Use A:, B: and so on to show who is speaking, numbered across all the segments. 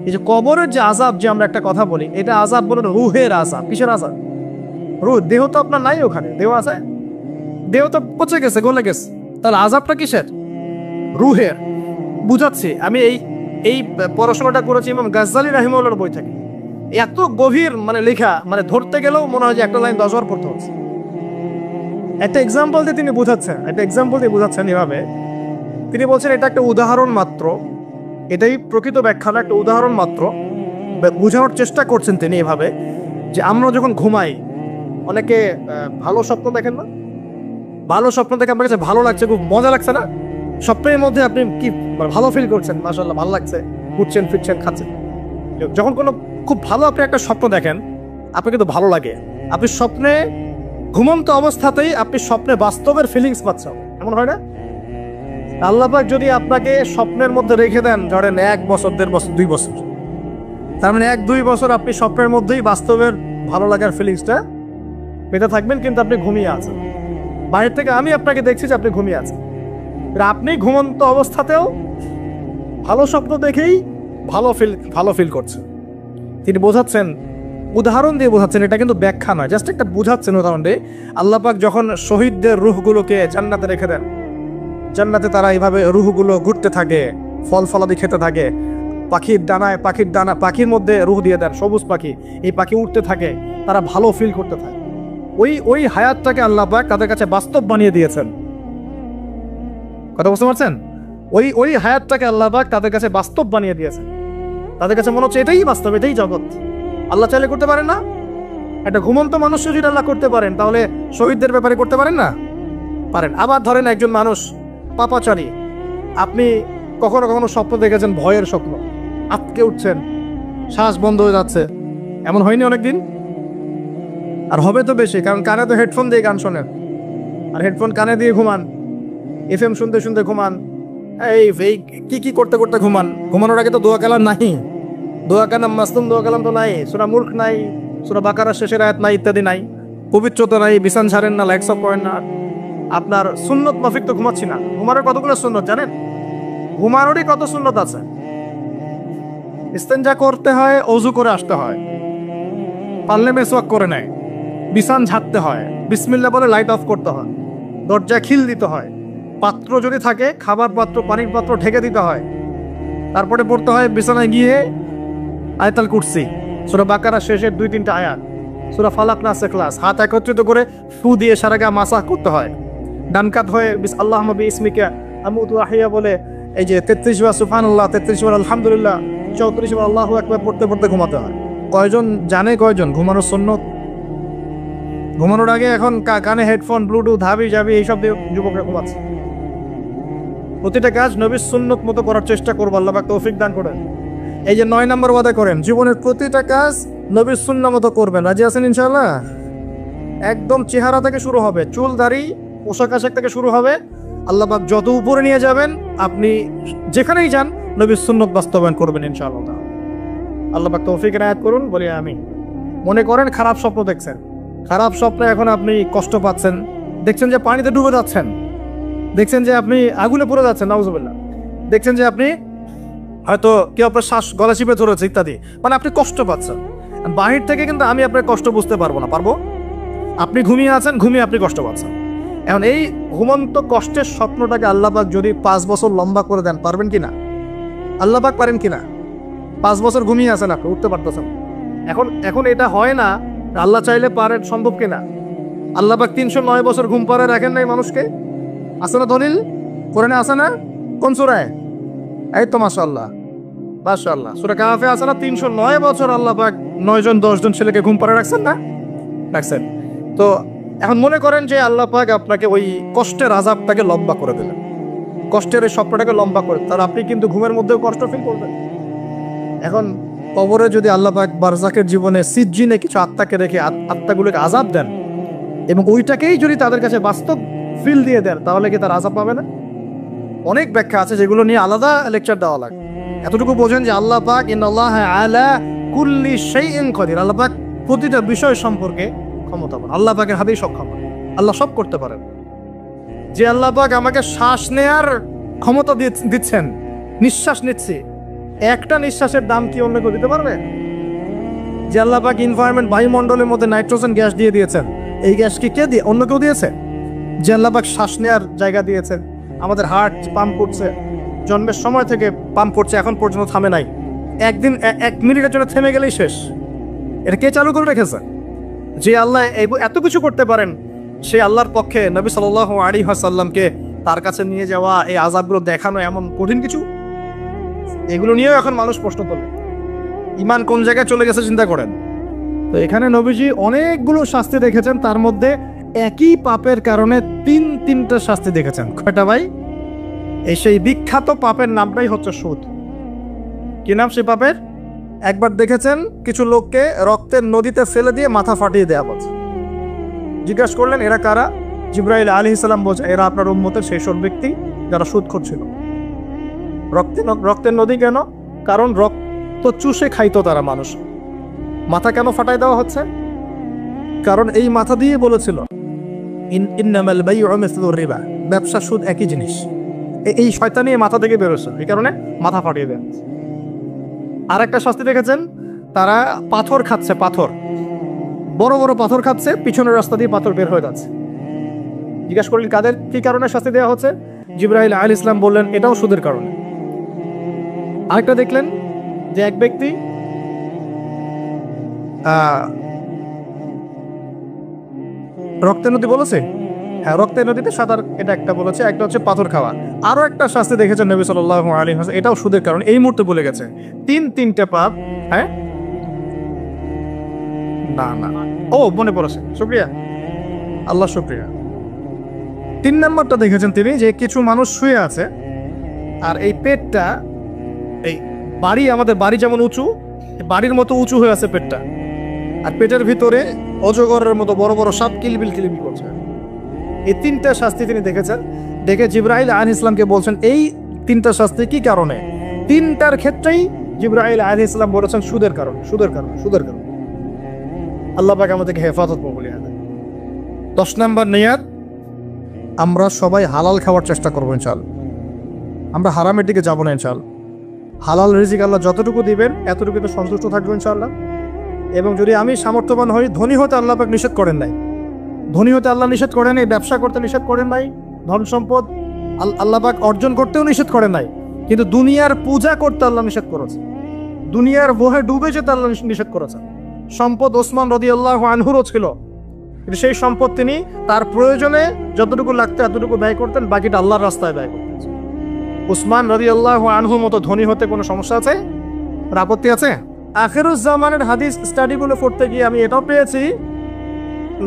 A: এই যে কবরের যে আযাব, যে আমরা একটা কথা বলি, এটা আযাব বলে রুহের আযাব। কিসের আযাব? রুহ। দেহ তো আপনার নাই, ওখানে দেহ আছে? দেহ তো পচে গেছে, গলে গেছে। তাহলে আযাবটা কিসের? রুহের। বুঝাচ্ছি, আমি এই পড়াশোনাটা করেছি ইমাম গাজ্জালী রাহিমাহুল্লাহর বই থেকে। এত গভীর মানে লেখা, মানে ধরতে গেলেও মনে হয় যে একটা লাইন 10 বার পড়তে হচ্ছে। একটা এক্সাম্পল দিয়ে তিনি বোঝাচ্ছেন এভাবে। তিনি বলছেন এটা একটা উদাহরণ মাত্র, এটাই প্রকৃত ব্যাখ্যা না, একটা উদাহরণ মাত্র। বোঝানোর চেষ্টা করছেন তিনি এভাবে যে আমরা যখন ঘুমাই, অনেকে ভালো স্বপ্ন দেখেন না? ভালো স্বপ্ন দেখে আপনার কাছে ভালো লাগছে, খুব মজা লাগছে না? স্বপ্নের মধ্যে আপনি কি ভালো ফিল করছেন? মাশাআল্লাহ, ভালো লাগছে, ঘুরছেন ফিরছেন খাচ্ছেন। যখন কোনো খুব ভালো আপনি একটা স্বপ্ন দেখেন, আপনাকে তো ভালো লাগে। আপনি স্বপ্নে ঘুমন্ত অবস্থাতেই আপনি স্বপ্নে বাস্তবের ফিলিংস পাচ্ছেন, এমন হয় না? আল্লাহ পাক যদি আপনাকে স্বপ্নের মধ্যে রেখে দেন, ধরেন 1 বছর 1.5 বছর 2 বছর, তার মানে 1-2 বছর আপনি স্বপ্নের মধ্যেই বাস্তবের ভালো লাগার ফিলিংসটা পেতে থাকবেন, কিন্তু আপনি ঘুমিয়ে আছেন। বাইরে থেকে আমি আপনাকে দেখছি যে আপনি ঘুমিয়ে আছেন, আপনি ঘুমন্ত অবস্থাতেও ভালো স্বপ্ন দেখেই ভালো ফিল করছেন। তিনি বোঝাচ্ছেন, উদাহরণ দিয়ে বোঝাচ্ছেন, এটা কিন্তু ব্যাখ্যা নয়, জাস্ট একটা বোঝাচ্ছেন উদাহরণ দিয়ে। আল্লাহ পাক যখন শহীদদের রূহগুলোকে জান্নাতে রেখে দেন, জান্নাতে তারা এইভাবে রূহগুলো ঘুরতে থাকে, ফল ফলাদি খেতে থাকে, পাখির মধ্যে রূহ দিয়ে দেন, সবুজ পাখি, এই পাখি উঠতে থাকে, তারা ভালো ফিল করতে থাকে। ওই হায়াতটাকে আল্লাহ পাক তাদের কাছে বাস্তব বানিয়ে দিয়েছেন। কথা বুঝতে পারছেন? ওই হায়াতটাকে আল্লাহ পাক তাদের কাছে বাস্তব বানিয়ে দিয়েছেন। তাদের কাছে মনে হচ্ছে এটাই বাস্তব, এটাই জগৎ। আল্লাহ চাইলে করতে পারেন না? একটা ঘুমন্ত মানুষ যদি আল্লাহ করতে পারেন, তাহলে শহীদদের ব্যাপারে করতে পারেন না? পারেন। আবার ধরেন একজন মানুষ পাপাচারী, আপনি কখনো কখনো স্বপ্ন দেখেছেন, ভয়ের স্বপ্ন, আটকে উঠছেন, শ্বাস বন্ধ হয়ে যাচ্ছে, এমন হয়নি অনেকদিন? আর হবে তো বেশি, কারণ কানে তো হেডফোন দিয়ে গান শোনেন, আর হেডফোন কানে দিয়ে ঘুমান, FM শুনতে শুনতে ঘুমান, এই কি করতে করতে ঘুমান। ঘুমানোর আগে তো দোয়া কালাম নাই, দোয়া কালাম মাসলুম দোয়া কালাম তো নাই, সূরা মুলক নাই, সূরা বাকারার শেষের আয়াত নাই, ইত্যাদি নাই, পবিত্রতা নাই, বিছান ছাড়েন না, লাইটস অফ করেন না। আপনার সুন্নত মাফিক তো ঘুমাচ্ছি না। ঘুমানোর কতগুলো সুন্নত জানেন? ঘুমানোরই কত সুন্নত আছে। ইস্তেঞ্জা করতে হয়, ওযু করে আসতে হয়, পারলে মেসওয়াক করে নেয়, বিছান ঝাড়তে হয়, বিসমিল্লাহ বলে লাইট অফ করতে হয়, দরজা খিল দিতে হয়, পাত্র যদি থাকে খাবার পাত্র, পানির পাত্র ঢেকে দিতে হয়, তারপরে পড়তে হয় বিছানায় গিয়ে আয়াতুল কুরসি, সূরা বাকারা শেষের 2-3টা আয়াত, সূরা ফালাক নাস ইখলাস, হাত একত্রিত করে ফু দিয়ে সারা গা মাসাহ করতে হয়। ডান কাত হয়ে আল্লাহুম্মা বিইসমিকা আমুতু আহইয়া বলে এই যে 33 বার সুবহানাল্লাহ, 33 বার আলহামদুলিল্লাহ, 34 বার আল্লাহু আকবার পড়তে পড়তে ঘুমাতে হয়। কয়জন জানে কয়জন ঘুমানোর সুন্নত? ঘুমানোর আগে এখন কানে হেডফোন, ব্লুটুথ, হাবি জাবি এইসব দিয়ে যুবকরা ঘুমাচ্ছে। প্রতিটা কাজ নবীর সুন্নত মতো করার চেষ্টা করবো, আল্লাহ পাক তৌফিক দান করেন। এই যে 9 নম্বর ওয়াদা করেন, জীবনের প্রতিটা কাজ নবীর সুন্নাহ মতো করবেন। রাজি আছেন ইনশাআল্লাহ? একদম চেহারা থেকে শুরু হবে, চুল দাড়ি পোশাক আশাক থেকে শুরু হবে। আল্লাহ পাক যত উপরে নিয়ে যাবেন, আপনি যেখানেই যান নবীর সুন্নত বাস্তবায়ন করবেন ইনশাআল্লাহ। আল্লাহ পাক তৌফিক এনায়েত করুন, বলি আমিন। মনে করেন খারাপ স্বপ্ন দেখছেন, খারাপ স্বপ্নে এখন আপনি কষ্ট পাচ্ছেন, দেখছেন যে পানিতে ডুবে যাচ্ছেন, দেখছেন যে আপনি আগুনে পড়ে যাচ্ছেন, নাউজুবিল্লাহ, দেখছেন যে আপনি হয়তো কেউ আপনার শ্বাস গলা চিপে ধরেছে ইত্যাদি, মানে আপনি কষ্ট পাচ্ছেন। বাহির থেকে কিন্তু আমি আপনার কষ্ট বুঝতে পারবো না, পারবো? আপনি ঘুমিয়ে আছেন, ঘুমিয়ে আপনি কষ্ট পাচ্ছেন। এখন এই ঘুমন্ত কষ্টের স্বপ্নটাকে আল্লাহ পাক যদি 5 বছর লম্বা করে দেন, পারবেন কিনা? আল্লাহ পাক পারেন কিনা? 5 বছর ঘুমিয়ে আছেন আপনি, উঠতে পারতেছেন। এখন এটা হয় না, আল্লাহ চাইলে পারেন, সম্ভব কিনা? আল্লাহ পাক 309 বছর ঘুম পাড়ায় রাখেন নাই মানুষকে? আছে না দলিল? কোরআনে আছে না? কোন সূরায়? এই তো মাশাআল্লাহ, মাশাআল্লাহ, সূরা কাহফে আছে না? 309 বছর আল্লাহ পাক 9 জন 10 জন ছেলেকে ঘুম পাড়ায় রাখছেন না? রাখছেন। তো এখন মনে করেন যে আল্লাহ পাক আপনাকে ওই কষ্টের আযাবটাকে লম্বা করে দিলেন, কষ্টের এই স্বপ্নটাকে লম্বা করে, তাহলে আপনি কিন্তু ঘুমের মধ্যেও কষ্ট ফিল করবেন। এখন কবরে যদি আল্লাহ পাক বারজাকের জীবনে সিজ্জিনে কিছু আত্মাকে রেখে আত্মাগুলোকে আযাব দেন, এবং ওইটাকেই যদি তাদের কাছে বাস্তব ফিল দিয়ে দেন, তাহলে কি তার আযাব পাবে না? অনেক ব্যাখ্যা আছে, যেগুলো নিয়ে আলাদা লেকচার দেওয়া লাগে। এতটুকু বোঝেন যে আল্লাহ পাক ইন্নাল্লাহা আলা কুল্লি শাইইন কাদির, আল্লাহ পাক প্রতিটা বিষয় সম্পর্কে ক্ষমতাবান। আল্লাহ পাকের হাতেই সব ক্ষমতা, আল্লাহ সব করতে পারেন। যে আল্লাহ পাক আমাকে শ্বাস নেয়ার ক্ষমতা দিচ্ছেন, নিঃশ্বাস নিচ্ছি, একটা নিঃশ্বাসের দাম কি অন্য কেউ দিতে পারবে? যে আল্লাহ পাক এনভায়রনমেন্ট বায়ুমণ্ডলের মধ্যে নাইট্রোজেন গ্যাস দিয়ে দিয়েছেন, এই গ্যাস কি কে দিয়ে, অন্য কেউ দিয়েছে? যে আল্লাহ পাক শ্বাস নেওয়ার জায়গা দিয়েছেন, আমাদের হার্ট পাম্প করছে, জন্মের সময় থেকে পাম্প করছে, এখন পর্যন্ত থামে নাই। একদিন 1 মিনিটের জন্য থেমে গেলেই শেষ। এটা কে চালু করে রেখেছে? যে আল্লাহ এত কিছু করতে পারেন, সেই আল্লাহর পক্ষে নবী সাল্লাল্লাহু আলাইহি ওয়াসাল্লামকে তার কাছে নিয়ে যাওয়া, এই আযাবগুলো দেখানো এমন কঠিন কিছু? এগুলো নিয়েও এখন মানুষ প্রশ্ন তোলে। ইমান কোন জায়গায় চলে গেছে চিন্তা করেন। তো এখানে নবীজি অনেকগুলো শাস্তি দেখেছেন, তার মধ্যে একই পাপের কারণে তিনটা শাস্তি দেখেছেন। কয়টা ভাই? এই সেই বিখ্যাত পাপের নামটাই হচ্ছে সুদ। কি নাম সেই পাপের? একবার দেখেছেন কিছু লোককে রক্তের নদীতে ফেলে দিয়ে মাথা ফাটিয়ে দেয়া বলছে। জিজ্ঞাসা করলেন এরা কারা? জিবরাইল আলাইহিস সালাম বলছে এরা আপনার উম্মতের সেই সব ব্যক্তি যারা সুদখোর ছিল। রক্তের নদী কেন? কারণ রক্ত চুষে খাইতো তারা মানুষ। মাথা কেন ফাটাই দেওয়া হচ্ছে? কারণ এই মাথা দিয়ে বলেছিল ইন্নামাল বাইউ মিসলুর রিবা, ব্যবসা সুদ একই জিনিস। এই শয়তানি মাথা থেকে বেরোছে, এই কারণে মাথা ফাটিয়ে দেন। আর একটা শাস্তি দেখেছেন, তারা পাথর খাচ্ছে, পাথর বড় বড় পাথর খাচ্ছে, পিছনের রাস্তা দিয়ে পাথর বের হয়ে যাচ্ছে। জিজ্ঞাসা করলেন কাদের কি কারণে শাস্তি দেওয়া হচ্ছে? জিবরাইল আলাইহিস সালাম বললেন এটাও সুদের কারণে। আরেকটা দেখলেন যে এক ব্যক্তি রক্তের নদী বলেছে, হ্যাঁ রক্তের নদীতে সাঁতার, এটা একটা বলেছে, একটা হচ্ছে পাথর খাওয়া। আরো একটা শাস্তি দেখেছেন নবী সাল্লাল্লাহু আলাইহি ওয়াসাল্লাম, এটাও সুদের কারণে। এই মুহূর্তে বলে গেছে তিনটে পাপ। হ্যাঁ না ও মনে পড়েছে, শুকরিয়া আল্লাহ, শুকরিয়া। 3 নম্বরটা দেখেছেন তিনি, যে কিছু মানুষ শুয়ে আছে আর এই পেটটা, এই বাড়ি, আমাদের বাড়ি যেমন উঁচু, বাড়ির মতো উঁচু হয়ে আছে পেটটা, আর পেটের ভিতরে অজগরের মতো বড় বড় সাপ কিলবিল করছে। এই 3টা শাস্তি তিনি দেখেছেন। দেখে জিবরাইল আলাইহিস সালামকে বলছেন এই 3টা শাস্তি কি কারণে? 3টার ক্ষেত্রেই জিবরাইল আলাইহিস সালাম বলেছেন সুদের কারণে, সুদের কারণে, সুদের কারণে। আল্লাহ পাক আমাদেরকে হেফাজত করুন। 10 নম্বর নিয়াত, আমরা সবাই হালাল খাওয়ার চেষ্টা করবো ইনশাআল্লাহ। আমরা হারামের দিকে যাবো না ইনশাআল্লাহ। হালাল রিজিক আল্লাহ যতটুকু দিবেন এতটুকুতে সন্তুষ্ট থাকবো ইনশাআল্লাহ। এবং যদি আমি সামর্থ্যবান হই, ধনী হতে আল্লাহ পাক নিষেধ করেন নাই, ধনী হতে আল্লাহ নিষেধ করেন নাই, ব্যবসা করতে নিষেধ করেন নাই, ধন সম্পদ আল্লাহ পাক অর্জন করতেও নিষেধ করেন নাই, কিন্তু দুনিয়ার পূজা করতে আল্লাহ নিষেধ করেছে, দুনিয়ার মোহে ডুবে যেতে আল্লাহ নিষেধ করেছে। সম্পদ ওসমান রাদিয়াল্লাহু আনহুরও ছিল, কিন্তু সেই সম্পদ তিনি তার প্রয়োজনে যতটুকু লাগতো এতটুকু ব্যয় করতেন, বাকিটা আল্লাহর রাস্তায় ব্যয় করতেন। উসমান রাদিয়াল্লাহু আনহুর মতো ধনী হতে কোনো সমস্যা আছে? আপত্তি আছে? আখিরুজ্জামানের হাদিস স্টাডিগুলো পড়তে গিয়ে আমি এটাও পেয়েছি,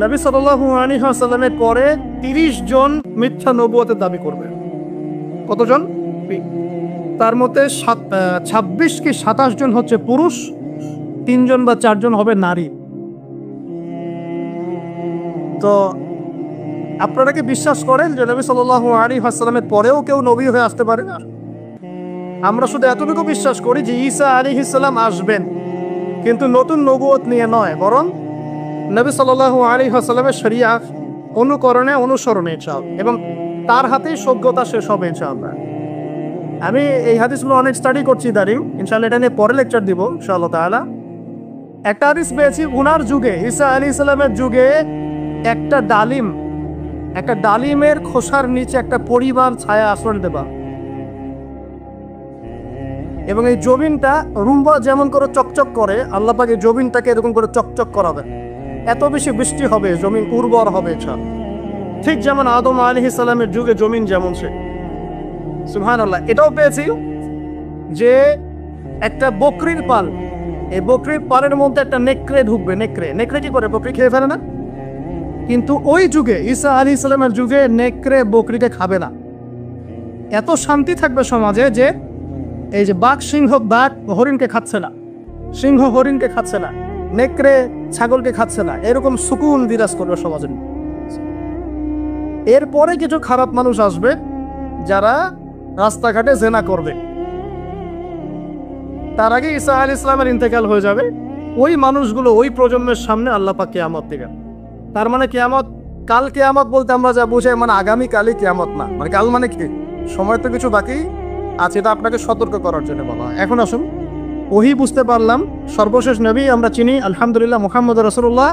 A: নবী সাল্লাল্লাহু আলাইহি ওয়াসাল্লামের পরে 30 জন মিথ্যা নবুয়তের দাবি করবে। কতজন? তার মধ্যে 26 কি 27 জন হচ্ছে পুরুষ, 3 জন বা 4 জন হবে নারী। তো আপনারা কি বিশ্বাস করেন যে নবী সাল্লাল্লাহু আলাইহি ওয়াসাল্লামের পরেও কেউ নবী হয়ে আসতে পারে না? আমরা শুধু এতটুকু বিশ্বাস করি যে ঈসা আলাইহিস সালাম আসবেন, কিন্তু নতুন নবুয়ত নিয়ে নয়, বরং নবী সাল্লাল্লাহু আলাইহি ওয়াসাল্লামের শরিয়াত অনুকরণে, অনুসরণে ইনশাআল্লাহ, এবং তার হাতেই সভ্যতা শেষ হবে ইনশাআল্লাহ। আমি এই হাদিসগুলো অনেক স্টাডি করছি দাঁড়িয়ে, ইনশাআল্লাহ এটা নিয়ে পরে লেকচার দিব ইনশাআল্লাহ তাআলা। একটা হাদিস পেয়েছি, উনার যুগে, ঈসা আলাইহিস সালামের যুগে একটা ডালিমের খোসার নিচে একটা পরিবার ছায়া আশ্রয় দেবা, এবং এই জমিনটা রুম্বা যেমন করে চকচক করে, আল্লাহ পাক এই জমিনটাকে এরকম করে চকচক করাবে, এত বেশি বৃষ্টি হবে, জমিন উর্বর হবে। ঠিক যেমন আদম আলাইহিস সালামের যুগে জমিন যেমন সে, সুবহানাল্লাহ। এটাও পেয়েছি যে একটা বকরির পাল, এই বকরির পালের মধ্যে একটা নেকড়ে ঢুকবে। নেকড়ে কি করে? বকরি খেয়ে ফেলে না? কিন্তু ওই যুগে, ঈসা আলাইহিস সালামের যুগে, নেকড়ে বকরিকে খাবে না। এত শান্তি থাকবে সমাজে যে এই যে সিংহ বাঘ হরিণকে খাচ্ছে না, সিংহ হরিণকে খাচ্ছে না, নেকড়ে ছাগলকে খাচ্ছে না, এরকম সুকুন বিরাজ করবে সমাজে। এরপরে কিছু খারাপ মানুষ আসবে যারা রাস্তাঘাটে জেনা করবে। তার আগে ঈসা আলাইহিস সালামের ইন্তেকাল হয়ে যাবে। ওই মানুষগুলো, ওই প্রজন্মের সামনে আল্লাহ পাক কিয়ামত দিবেন। তার মানে কিয়ামত, কাল কিয়ামত বলতে আমরা যা বুঝাই মানে আগামী কালই কিয়ামত না, মানে কাল মানে কি, সময় তো কিছু বাকি আচ্ছা, এটা আপনাকে সতর্ক করার জন্য বলা হয়। এখন আসুন, ওহি বুঝতে পারলাম, সর্বশেষ নবী আমরা চিনি আলহামদুলিল্লাহ মুহাম্মদ রাসূলুল্লাহ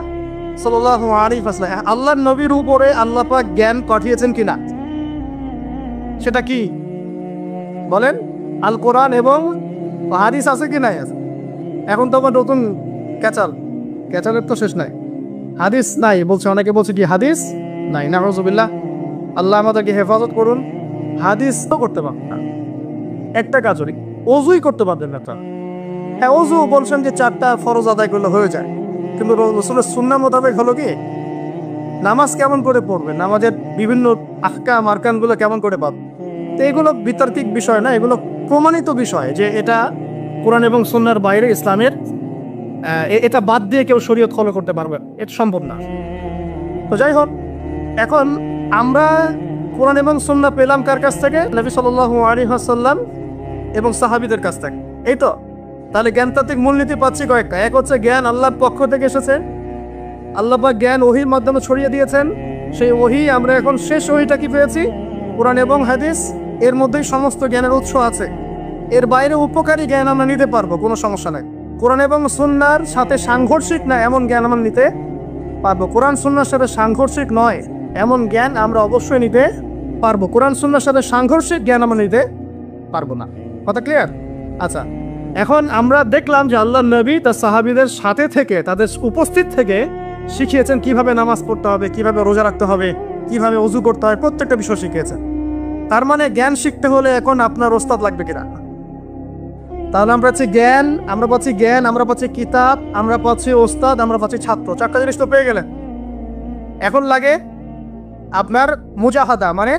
A: সাল্লাল্লাহু আলাইহি ওয়াসাল্লাম। আল্লাহর নবীর উপরে আল্লাহ পাক জ্ঞান পাঠিয়েছেন কিনা, সেটা কি বলেন? আল কোরআন এবং হাদিস আছে কি নাই? আছে। এখন তো আবার নতুন ক্যাচালের তো শেষ নাই, হাদিস নাই বলছে, অনেকে বলছে কি হাদিস নাই, নাউযুবিল্লাহ। আল্লাহ আমাদেরকে হেফাজত করুন। হাদিস তো করতে পারবেন না, একটা কাজই ওযুই করতে পারবেন না। হ্যাঁ, ওযু বলছেন যে 4টা ফরজ আদায় করলে হয়ে যায়, কিন্তু রাসূলের সুন্নাহ মোতাবেক হলো কি, নামাজ কেমন করে পড়বেন, নামাজের বিভিন্ন আহকাম আরকানগুলো কেমন করে পাবেন। তো এগুলো বিতার্কিক বিষয় না, এগুলো প্রমাণিত বিষয় যে এটা কোরআন এবং সুন্নাহর বাইরে ইসলামের, এটা বাদ দিয়ে কেউ শরীয়ত ফলো করতে পারবে, এটা সম্ভব না। তো যাই হোক, এখন আমরা কোরআন এবং সুন্নাহ পেলাম কার কাছ থেকে? নবী সাল্লাল্লাহু আলাইহি ওয়াসাল্লাম এবং সাহাবীদের কাছ থেকে। এই তো, তাহলে জ্ঞানতাত্ত্বিক মূলনীতি পাচ্ছি কয়েকটা। এক হচ্ছে জ্ঞান আল্লাহর পক্ষ থেকে এসেছে, আল্লাহ পাক জ্ঞান ওহীর মাধ্যমে ছড়িয়ে দিয়েছেন। সেই ওহী আমরা এখন শেষ ওহীটা কি পেয়েছি? কোরআন এবং হাদিস। এর মধ্যেই সমস্ত জ্ঞানের উৎস আছে, এর বাইরে উপকারী জ্ঞান আমরা নিতে পারবো, কোনো সমস্যা নাই। কোরআন এবং সুন্নাহর সাথে সাংঘর্ষিক না এমন জ্ঞান আমরা নিতে পারবো, কোরআন সুন্নাহর সাথে সাংঘর্ষিক নয় এমন জ্ঞান আমরা অবশ্যই নিতে পারবো। কোরআন সুন্নাহর সাথে সাংঘর্ষিক জ্ঞান আমরা নিতে পারবো না। কথা ক্লিয়ার? আচ্ছা, এখন আমরা দেখলাম যে আল্লাহর নবী তার সাহাবীদের সাথে থেকে, তাদের উপস্থিত থেকে শিখিয়েছেন কিভাবে নামাজ পড়তে হবে, কিভাবে রোজা রাখতে হবে, কিভাবে ওযু করতে হয়, প্রত্যেকটা বিষয় শিখিয়েছেন। তার মানে জ্ঞান শিখতে হলে এখন আপনার ওস্তাদ লাগবে কিনা? তাহলে আমরা পাচ্ছি জ্ঞান, আমরা পাচ্ছি কিতাব, আমরা পাচ্ছি ওস্তাদ, আমরা পাচ্ছি ছাত্র। 4টা জিনিস তো পেয়ে গেলেন। এখন লাগে আপনার মুজাহাদা, মানে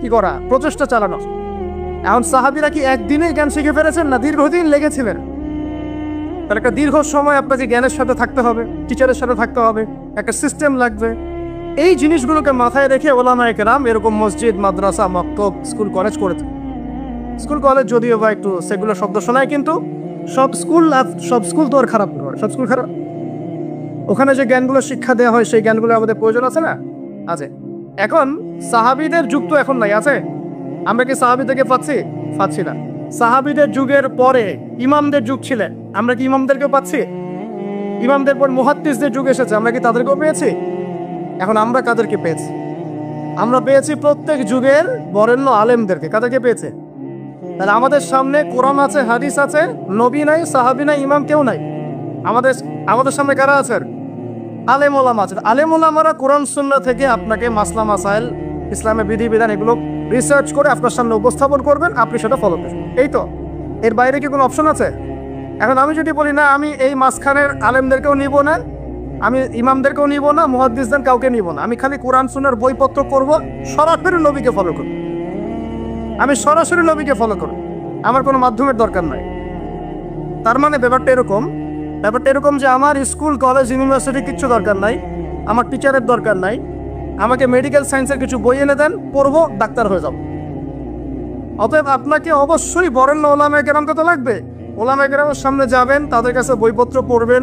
A: কি করা, প্রচেষ্টা চালানো। এখন সাহাবীরা কি একদিনে জ্ঞান শিখে ফেলেছেন না দীর্ঘদিন লেগেছিলেন? তাহলে একটা দীর্ঘ সময় আপনাকে জ্ঞানের সাথে থাকতে হবে, টিচারের সাথে থাকতে হবে, একটা সিস্টেম লাগবে। এই জিনিসগুলোকে মাথায় রেখে ওলামায়ে কেরাম এরকম মসজিদ, মাদ্রাসা, মক্তব, স্কুল, কলেজ করেছে। স্কুল কলেজ যদিও বা একটু সেগুলো শব্দ শোনায়, কিন্তু সব স্কুল তো আর খারাপ নয়, সব স্কুল খারাপ। ওখানে যে জ্ঞানগুলো শিক্ষা দেওয়া হয় সেই জ্ঞানগুলো আমাদের প্রয়োজন আছে না? আছে। এখন সাহাবীদের যুগ তো এখন নাই, আছে? আমরা কি সাহাবী থেকে পাচ্ছি না। সাহাবীদের যুগের পরে ইমামদের যুগ ছিলেন, আমরা কি ইমামদেরকেও পাচ্ছি? ইমামদের পর মুহাদ্দিসদের যুগ এসেছে, আমরা কি তাদেরকেও পেয়েছি? এখন আমরা কাদেরকে পেয়েছি? আমরা পেয়েছি প্রত্যেক যুগের বরেণ্য আলেমদেরকে। কাদেরকে পেয়েছে? তাহলে আমাদের সামনে কোরআন আছে, হাদিস আছে, নবী নাই, সাহাবী নাই, ইমাম কেউ নাই। আমাদের সামনে কারা আছেন? আলেম ওলামা আছেন। আলেম ওলামারা কোরআন সুন্নাহ থেকে আপনাকে মাসলা মাসাইল, ইসলামের বিধিবিধান এগুলো রিসার্চ করে আপনার সামনে উপস্থাপন করবেন, আপনি সেটা ফলো করবেন। এই তো, এর বাইরে কি কোনো অপশন আছে? এখন আমি যদি বলি না, আমি এই মাঝখানের আলেমদেরকেও নিব না, আমি ইমামদেরকেও নিব না, মুহাদ্দিসদের কাউকে নিব না, আমি খালি কোরআন সুন্নাহর বইপত্র করব, সরাসরি নবীকে ফলো করব, আমি সরাসরি নবীকে ফলো করব, আমার কোনো মাধ্যমের দরকার নাই। তার মানে ব্যাপারটা এরকম যে আমার স্কুল, কলেজ, ইউনিভার্সিটি কিচ্ছু দরকার নাই, আমার টিচারের দরকার নাই, আমাকে মেডিকেল সায়েন্সের কিছু বই এনে দেন, পড়বো, ডাক্তার হয়ে যাব। অতএব আপনাকে অবশ্যই বরেণ্য ওলামায়ে কেরামকে তো লাগবে। ওলামায়ে কেরামের সামনে যাবেন, তাদের কাছে বইপত্র পড়বেন,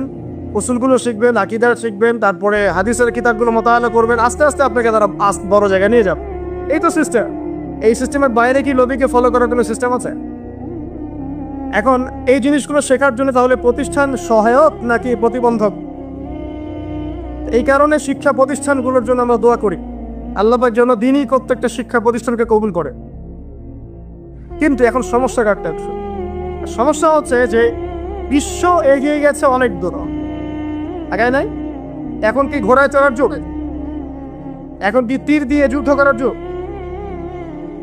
A: উসুলগুলো শিখবেন, আকীদা শিখবেন, তারপরে হাদিসের কিতাবগুলো মোতালা করবেন, আস্তে আস্তে আপনাকে তারা বড় জায়গায় নিয়ে যাবে। এই তো সিস্টেম। এই সিস্টেমের বাইরে কি নবীকে ফলো করার কোনো সিস্টেম আছে? এখন এই জিনিসগুলো শেখার জন্য তাহলে প্রতিষ্ঠান সহায়ক নাকি প্রতিবন্ধক? এই কারণে শিক্ষা প্রতিষ্ঠানগুলোর জন্য আমরা দোয়া করি, আল্লাহ পাক যেন দ্বীনি প্রত্যেকটা শিক্ষা প্রতিষ্ঠানকে কবুল করে। কিন্তু এখন সমস্যা কাটতে, সমস্যা হচ্ছে যে বিশ্ব এগিয়ে গেছে অনেক দূর, আগায় নাই। এখন কি ঘোড়ায় চড়ার যুগ? এখন কি তীর দিয়ে যুদ্ধ করার যুগ?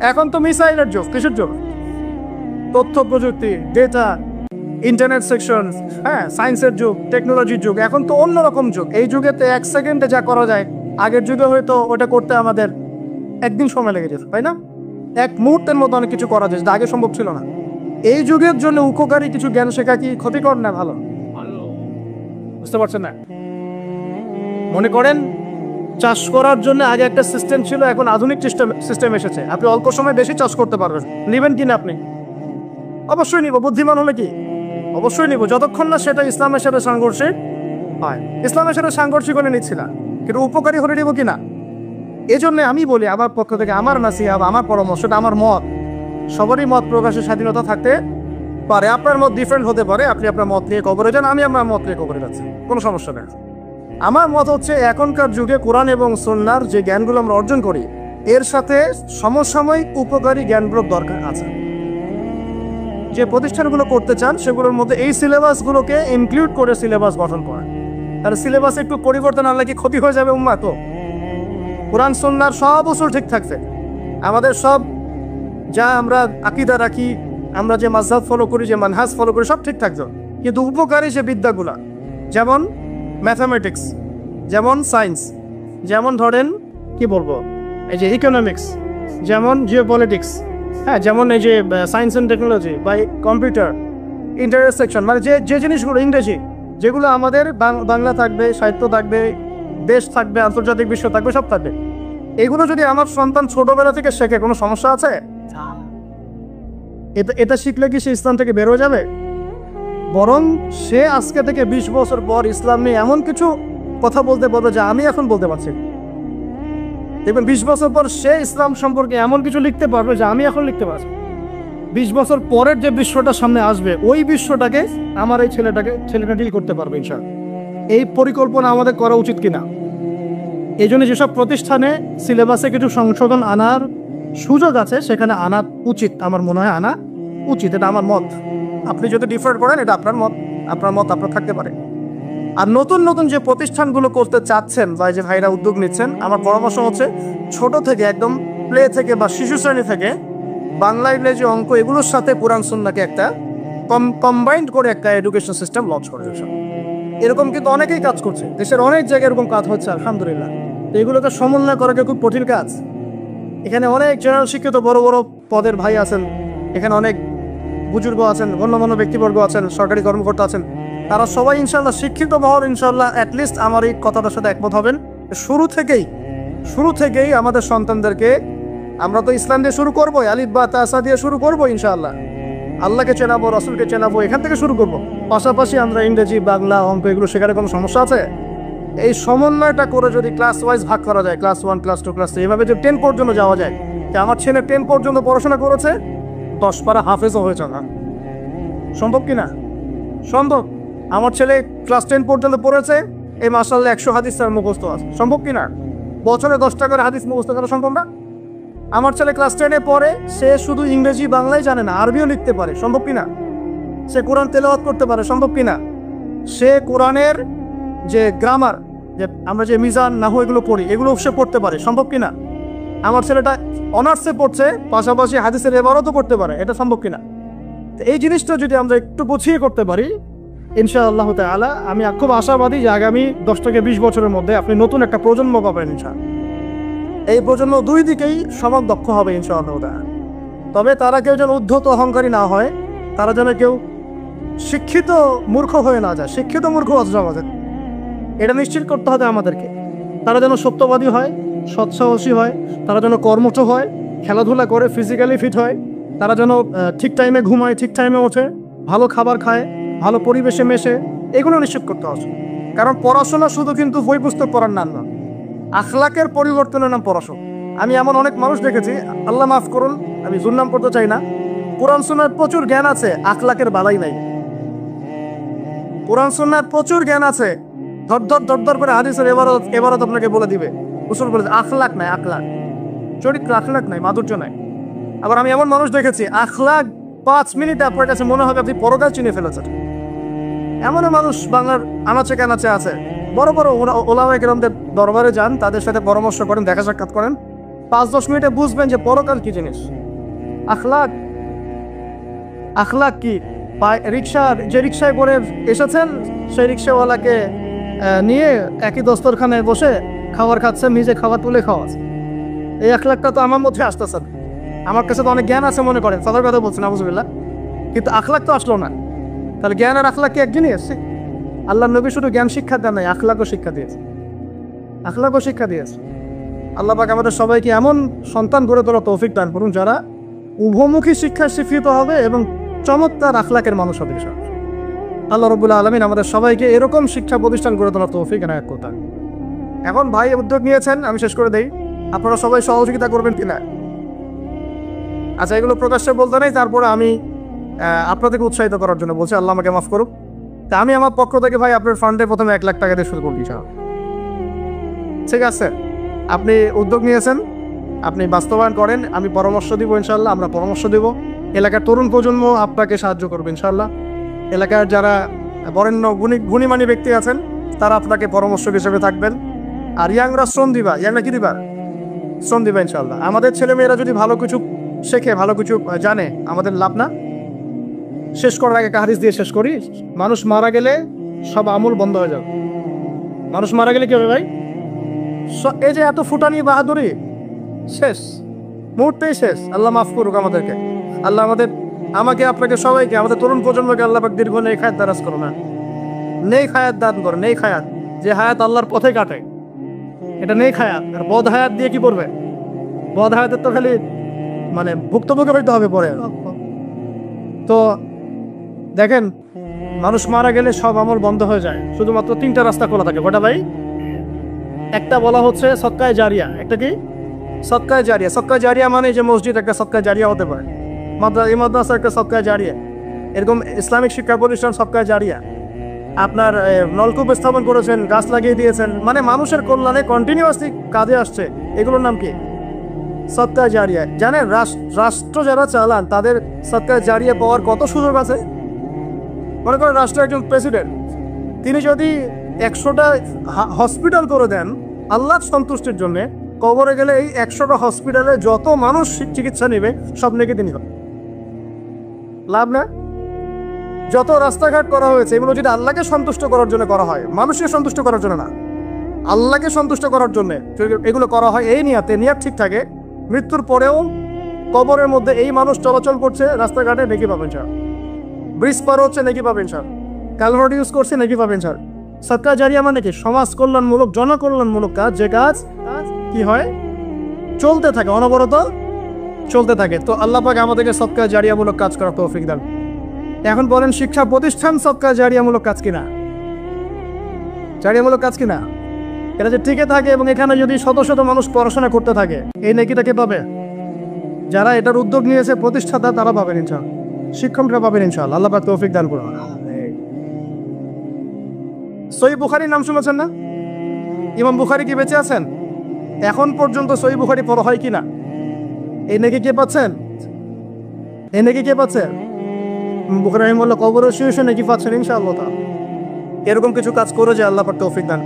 A: এখন তো মিসাইলের যুগ। কিসের যুগ? তথ্য প্রযুক্তি, ডেটা, ইন্টারনেট সেকশন, হ্যাঁ, সায়েন্সের যুগ, টেকনোলজির যুগ। এখন তো অন্যরকম যুগ। এই যুগেতে 1 সেকেন্ডে যা করা যায়, আগের যুগে হয়তো ওটা করতে আমাদের একদিন সময় লেগে যেত, তাই না? 1 মুহূর্তের মতো অনেক কিছু করা যায়, যেটা আগে সম্ভব ছিল না। এই যুগের জন্য উপকারী কিছু জ্ঞান শেখা কি ক্ষতিকর না ভালো? বুঝতে পারছেন না? মনে করেন চাষ করার জন্য আগে একটা সিস্টেম ছিল, এখন আধুনিক সিস্টেম এসেছে, আপনি অল্প সময় বেশি চাষ করতে পারবেন। নেবেন কিনা আপনি? অবশ্যই নিব। বুদ্ধিমান হলে কি? অবশ্যই নিব, যতক্ষণ না সেটা ইসলামের সাথে সাংঘর্ষিক হয়। ইসলামের সাথে সাংঘর্ষিক হলে নিচ্ছি না, কিন্তু উপকারী হলে নিব কিনা। এই জন্য আমি বলি আমার পক্ষ থেকে, আমার নাসিহা, আমার পরামর্শটা, আমার মত, সবারই মত প্রকাশের স্বাধীনতা থাকতে পারে। আপনার মত ডিফারেন্ট হতে পারে, আপনি আপনার মত নিয়ে কবরে যান, আমি আমার মত নিয়ে কবরে যাচ্ছি, কোনো সমস্যা নেই। আমার মত হচ্ছে এখনকার যুগে কোরআন এবং সুন্নাহর যে জ্ঞানগুলো আমরা অর্জন করি এর সাথে সমসাময়িক উপকারী জ্ঞানগুলোর দরকার আছে। যে প্রতিষ্ঠানগুলো করতে চান সেগুলোর মধ্যে এই সিলেবাসগুলোকে ইনক্লুড করে সিলেবাস গঠন করা। তার সিলেবাসে একটু পরিবর্তন আনলে কি ক্ষতি হয়ে যাবে উম্মাহ? তো কোরআন সুন্নাহর সব উসুল ঠিক থাকছে, আমাদের সব যা আমরা আকীদা রাখি, আমরা যে মাযহাব ফলো করি, যে মানহাজ ফলো করি, সব ঠিক থাকছে, কিন্তু উপকারী যে বিদ্যাগুলা, যেমন ম্যাথামেটিক্স, যেমন সায়েন্স, যেমন ধরেন কি বলবো এই যে ইকোনমিক্স, যেমন জিওপলিটিক্স, হ্যাঁ, যেমন এই যে সায়েন্স অ্যান্ড টেকনোলজি বা কম্পিউটার, ইন্টারসেকশন, মানে যে জিনিসগুলো ইংরেজি, যেগুলো আমাদের বাংলা থাকবে, সাহিত্য থাকবে, দেশ থাকবে, আন্তর্জাতিক বিশ্ব থাকবে, সব থাকবে। এগুলো যদি আমার সন্তান ছোটবেলা থেকে শেখে, কোনো সমস্যা আছে? এটা শিখলে কি সে ইসলাম থেকে বের হয়ে যাবে? বরং সে আজকে থেকে 20 বছর পর ইসলাম নিয়ে এমন কিছু কথা বলতে পারবে যা আমি এখন বলতে পারছি। দেখবেন 20 বছর পর সে ইসলাম সম্পর্কে এমন কিছু লিখতে পারবে যা আমি এখন লিখতে পারছি। 20 বছর পরের যে বিশ্বটা সামনে আসবে ওই বিশ্বটাকে আমার এই ছেলেটা ডিল করতে পারবে ইনশাআল্লাহ। এই পরিকল্পনা আমাদের করা উচিত কিনা? এই জন্য যেসব প্রতিষ্ঠানে সিলেবাসে কিছু সংশোধন আনার সুযোগ আছে সেখানে আনা উচিত, আমার মনে হয় আনা উচিত। এটা আমার মত। আপনি যদি ডিফার করেন এটা আপনার মত, আপনার থাকতে পারে। আর নতুন নতুন যে প্রতিষ্ঠানগুলো করতে চাচ্ছেন বা যে ভাইরা উদ্যোগ নিচ্ছেন, আমার পরামর্শ হচ্ছে ছোট থেকে একদম প্লে থেকে বা শিশু শ্রেণী থেকে বাংলা, ইংরেজি, অঙ্ক এগুলোর সাথে কোরআন সুন্নাহকে একটা কম্বাইন্ড করে একটা এডুকেশন সিস্টেম লঞ্চ করে। এরকম কিন্তু অনেকেই কাজ করছে, দেশের অনেক জায়গায় এরকম কাজ হচ্ছে আলহামদুলিল্লাহ। তো এগুলোকে সমন্বয় করাটা খুব কঠিন কাজ। এখানে অনেক জেনারেল শিক্ষিত বড় বড় পদের ভাই আছেন, এখানে অনেক বুজুর্গ আছেন, গণ্যমান্য ব্যক্তিবর্গ আছেন, সরকারি কর্মকর্তা আছেন, তারা সবাই ইনশাল্লাহ শিক্ষিত মহল ইনশাল্লাহ অ্যাটলিস্ট আমার এই কথাটার সাথে একমত হবেন। শুরু থেকেই আমাদের সন্তানদেরকে আমরা তো ইসলাম দিয়ে শুরু করবো, আলিফ বা তাসা দিয়ে শুরু করবো ইনশাআল্লাহ। আল্লাহকে চেনাবো, রাসূলকে চেনাবো, এখান থেকে শুরু করবো। পাশাপাশি আমরা ইংরেজি, বাংলা, অঙ্ক এগুলো শেখার কোনো সমস্যা আছে? এই সমন্বয়টা করে যদি ক্লাস ওয়াইজ ভাগ করা যায়, ক্লাস 1, ক্লাস 2, ক্লাস 3, এভাবে যদি 10 পর্যন্ত যাওয়া যায়, যে আমার ছেলে 10 পর্যন্ত পড়াশোনা করেছে, 10 পারা হাফেজও হয়েছে না, সম্ভব কি না? সম্ভব। আমার ছেলে ক্লাস 10 পর্যন্ত পড়েছে, এই মাশাআল্লাহ 100 হাদিস তার মুখস্থ আছে, সম্ভব কি না? বছরে 10টা করে হাদিস মুখস্থ করা সম্ভব না? আমার ছেলে ক্লাস 10-এ পড়ে, সে শুধু ইংরেজি বাংলাই জানে না, আরবিও লিখতে পারে, সম্ভব কি না? সে কোরআন তেলাওয়াত করতে পারে, সম্ভব কি না? সে কোরআনের যে গ্রামার, যে আমরা যে মিজান, নাহু এগুলো পড়ি, এগুলো সে পড়তে পারে, সম্ভব কি না? আমার ছেলেটা অনার্সে পড়ছে, পাশাপাশি হাদিসের ইবারতও পড়তে পারে, এটা সম্ভব কি না? তো এই জিনিসটা যদি আমরা একটু গুছিয়ে করতে পারি ইনশাআল্লাহ তাআলা, আমি খুব আশাবাদী যে আগামী 10 থেকে 20 বছরের মধ্যে আপনি নতুন একটা প্রজন্ম পাবেন ইনশাআল্লাহ। এই প্রজন্ম দুই দিকেই সমান দক্ষ হবে ইনশাআল্লাহ তাআলা। তবে তারা কেউ যেন উদ্ধত অহংকারী না হয়, তারা যেন কেউ শিক্ষিত মূর্খ হয়ে না যায়, শিক্ষিত মূর্খ অজরামাদের, এটা নিশ্চিত করতে হবে আমাদেরকে। তারা যেন সত্যবাদী হয়, সৎসাহসী হয়, তারা যেন কর্মঠ হয়, খেলাধুলা করে ফিজিক্যালি ফিট হয়, তারা যেন ঠিক টাইমে ঘুমায়, ঠিক টাইমে ওঠে, ভালো খাবার খায়, ভালো পরিবেশে মেশে, এগুলো নিশ্চিত করতে হবে। কারণ পড়াশোনা শুধু কিন্তু বই পুস্তক পড়ার নাম না, আখলাকের পরিবর্তনের নাম পড়াশোনা। আমি এমন অনেক মানুষ দেখেছি, আল্লাহ মাফ করুন, আমি জুলনাম করতে চাই না, কোরআন সুন্নাহর প্রচুর জ্ঞান আছে, আখলাকের বালাই নাই। কোরআন সুন্নাহর প্রচুর জ্ঞান আছে, ধর করে হাদিসের এবারত আপনাকে বলে দিবে, উসুল বলে, আখলাক নাই, আখলাক চরিত্র, আখলাক নাই, মাধুর্য নাই। আবার আমি এমন মানুষ দেখেছি, আখলাক 5 মিনিটে আপনার কাছে মনে হবে আপনি পরকাল চিনে ফেলেছেন। এমনও মানুষ বাংলার আনাচে কানাচে আছে। বড় বড় ওলামায়ে কেরামদের দরবারে যান, তাদের সাথে পরামর্শ করেন, দেখা সাক্ষাৎ করেন, 5-10 মিনিটে বুঝবেন যে পরকাল কি জিনিস। আখলাক কি? যে রিক্সায় করে এসেছেন, সেই রিক্সাওয়ালাকে নিয়ে একই দস্তরখানে বসে খাবার খাচ্ছেন, নিজে খাবার তুলে খাওয়াচ্ছে। এই আখলাকটা তো আমার মধ্যে আসতেছে না। আমার কাছে তো অনেক জ্ঞান আছে মনে করেন, সাদার কথা বলছেন আউযুবিল্লাহ, কিন্তু আখলাক তো আসলো না। তাহলে জ্ঞান আর আখলাক কি এক জিনিস? আল্লাহ নবী শুধু জ্ঞান শিক্ষা দেন নাই, আখলাকও শিক্ষা দিয়েছে। আল্লাহ পাক আমাদের সবাইকে এমন সন্তান গড়ে তোলা তৌফিক দান করুন যারা উভমুখী শিক্ষায় শিক্ষিত হবে এবং চমৎকার আখলাকের মানুষ হবে। আল্লাহ রাব্বুল আলামিন আমাদের সবাইকে এরকম শিক্ষা প্রতিষ্ঠান গড়ে তোলার তৌফিক এনায়েত করুন। এখন ভাই উদ্যোগ নিয়েছেন, আমি শেষ করে দেই, আপনারা সবাই সহযোগিতা করবেন কিনা? আচ্ছা, এগুলো প্রকাশ্যে বলতে নেই, তারপরে আমি আপনাদেরকে উৎসাহিত করার জন্য বলছি, আল্লাহ আমাকে মাফ করুক। তা আমি আমার পক্ষ থেকে ভাই আপনার ফান্ডে প্রথমে 1 লাখ টাকা দিয়ে শুরু করছি। ঠিক আছে, আপনি উদ্যোগ নিয়েছেন, আপনি বাস্তবায়ন করেন, আমি পরামর্শ দিব ইনশাল্লাহ, আমরা পরামর্শ দিব। এলাকার তরুণ প্রজন্ম আপনাকে সাহায্য করবে ইনশাল্লাহ। এলাকার যারা বরেণ্য গুণীমানী ব্যক্তি আছেন তারা আপনাকে পরামর্শক হিসেবে থাকবেন। আর ইয়াংরা শ্রম দিবা, ইয়াংরা কি দিবা? শ্রম দিবা ইনশাল্লাহ। আমাদের ছেলেমেয়েরা যদি ভালো কিছু শেখে, ভালো কিছু জানে, আমাদের লাভ না? শেষ করার আগে একটা হাদিস দিয়ে শেষ করি। মানুষ মারা গেলে সব আমল বন্ধ হয়ে যাবে। মানুষ মারা গেলে কি হবে ভাই? এই যে এত ফুটানি বাহাদুরি শেষ, মুহূর্তেই শেষ। আল্লাহ মাফ করুক আমাদেরকে। আল্লাহ আমাকে আপনাকে সবাইকে, আমাদের তরুণ প্রজন্মকে আল্লাহ পাক দীর্ঘ নেক হায়াত দারাজ করো না, নেক হায়াত দান করো। নেক হায়াত, যে হায়াত আল্লাহর পথে কাটে, এটা নেক হায়াত। আর বদ হায়াত দিয়ে কি করবে? বদ হায়াতের তো খালি মানে ভুক্তভোগী হইতে হবে পরে। তো দেখেন, মানুষ মারা গেলে সব আমল বন্ধ হয়ে যায়, শুধুমাত্র 3টা রাস্তা খোলা থাকে। কটা ভাই? একটা বলা হচ্ছে সদকায়ে জারিয়া। একটা কি? সদকায়ে জারিয়া। সদকায়ে জারিয়া মানে যে মসজিদ একটা সদকায়ে জারিয়া হতে পারে, মাদ্রাসা একটা সদকায়ে জারিয়া, এরকম ইসলামিক শিক্ষা প্রতিষ্ঠান সদকায়ে জারিয়া। আপনার নলকূপ স্থাপন করেছেন, গাছ লাগিয়ে দিয়েছেন, মানে মানুষের কল্যাণে কন্টিনিউয়াসলি কাজে আসছে, এগুলোর নাম কি? সদকায়ে জারিয়া। জানেন রাষ্ট্র যারা চালান তাদের সদকায়ে জারিয়া পাওয়ার কত সুযোগ আছে? মনে করেন রাষ্ট্রের একজন প্রেসিডেন্ট, তিনি যদি 100টা হসপিটাল করে দেন আল্লাহর সন্তুষ্টির জন্য, কবরে গেলে এই 100টা হসপিটালে যত মানুষ চিকিৎসা নেবে সব নেকি তিনি হবে। লাভ না? যত রাস্তাঘাট করা হয়েছে এগুলো যদি আল্লাহকে সন্তুষ্ট করার জন্য করা হয়, মানুষকে সন্তুষ্ট করার জন্য না, আল্লাহকে সন্তুষ্ট করার জন্য এগুলো করা হয়, এই নিয়াত ঠিক থাকে, মৃত্যুর পরেও কবরের মধ্যে এই মানুষ চলাচল করছে, রাস্তাঘাটে নেকি পাবেন স্যার। ব্রিজ পার হচ্ছে নেকি পাবেন স্যার। ক্যালভার্ট ইউজ করছে নেকি পাবেন স্যার। সদকা জারিয়া মানে কি? সমাজ কল্যাণমূলক, জনকল্যাণমূলক কাজ, যে কাজ কি হয়? চলতে থাকে, অনবরত চলতে থাকে। তো আল্লাহ পাক আমাদেরকে সদকা জারিয়ামূলক কাজ করার তৌফিক দান। এখন বলেন, শিক্ষা প্রতিষ্ঠান সদকা জারিয়ামূলক কাজ কিনা? জারিয়ামূলক কাজ কিনা? এটা যে টিকে থাকে এবং এখানে যদি শত শত মানুষ পড়াশোনা করতে থাকে, এই নেকিটা কে পাবে? যারা এটার উদ্যোগ নিয়েছে, প্রতিষ্ঠাতা, তারা পাবেন ইনশাআল্লাহ, শিক্ষকরা পাবেন ইনশাআল্লাহ। আল্লাহ পাক তৌফিক দান করুন। সহিহ বুখারীর নাম শুনেছেন না? ইমাম বুখারী কি বেঁচে আছেন? এখন পর্যন্ত সহিহ বুখারী পড়া হয় কিনা? এই নেকি কে পাচ্ছেন? এই নেকি কে পাচ্ছেন? বুখারী রাহিমাহুল্লাহ কবরে শুয়ে নাকি পাচ্ছেন ইনশাআল্লাহ। তা এরকম কিছু কাজ করে যে আল্লাহ পাক তৌফিক দান।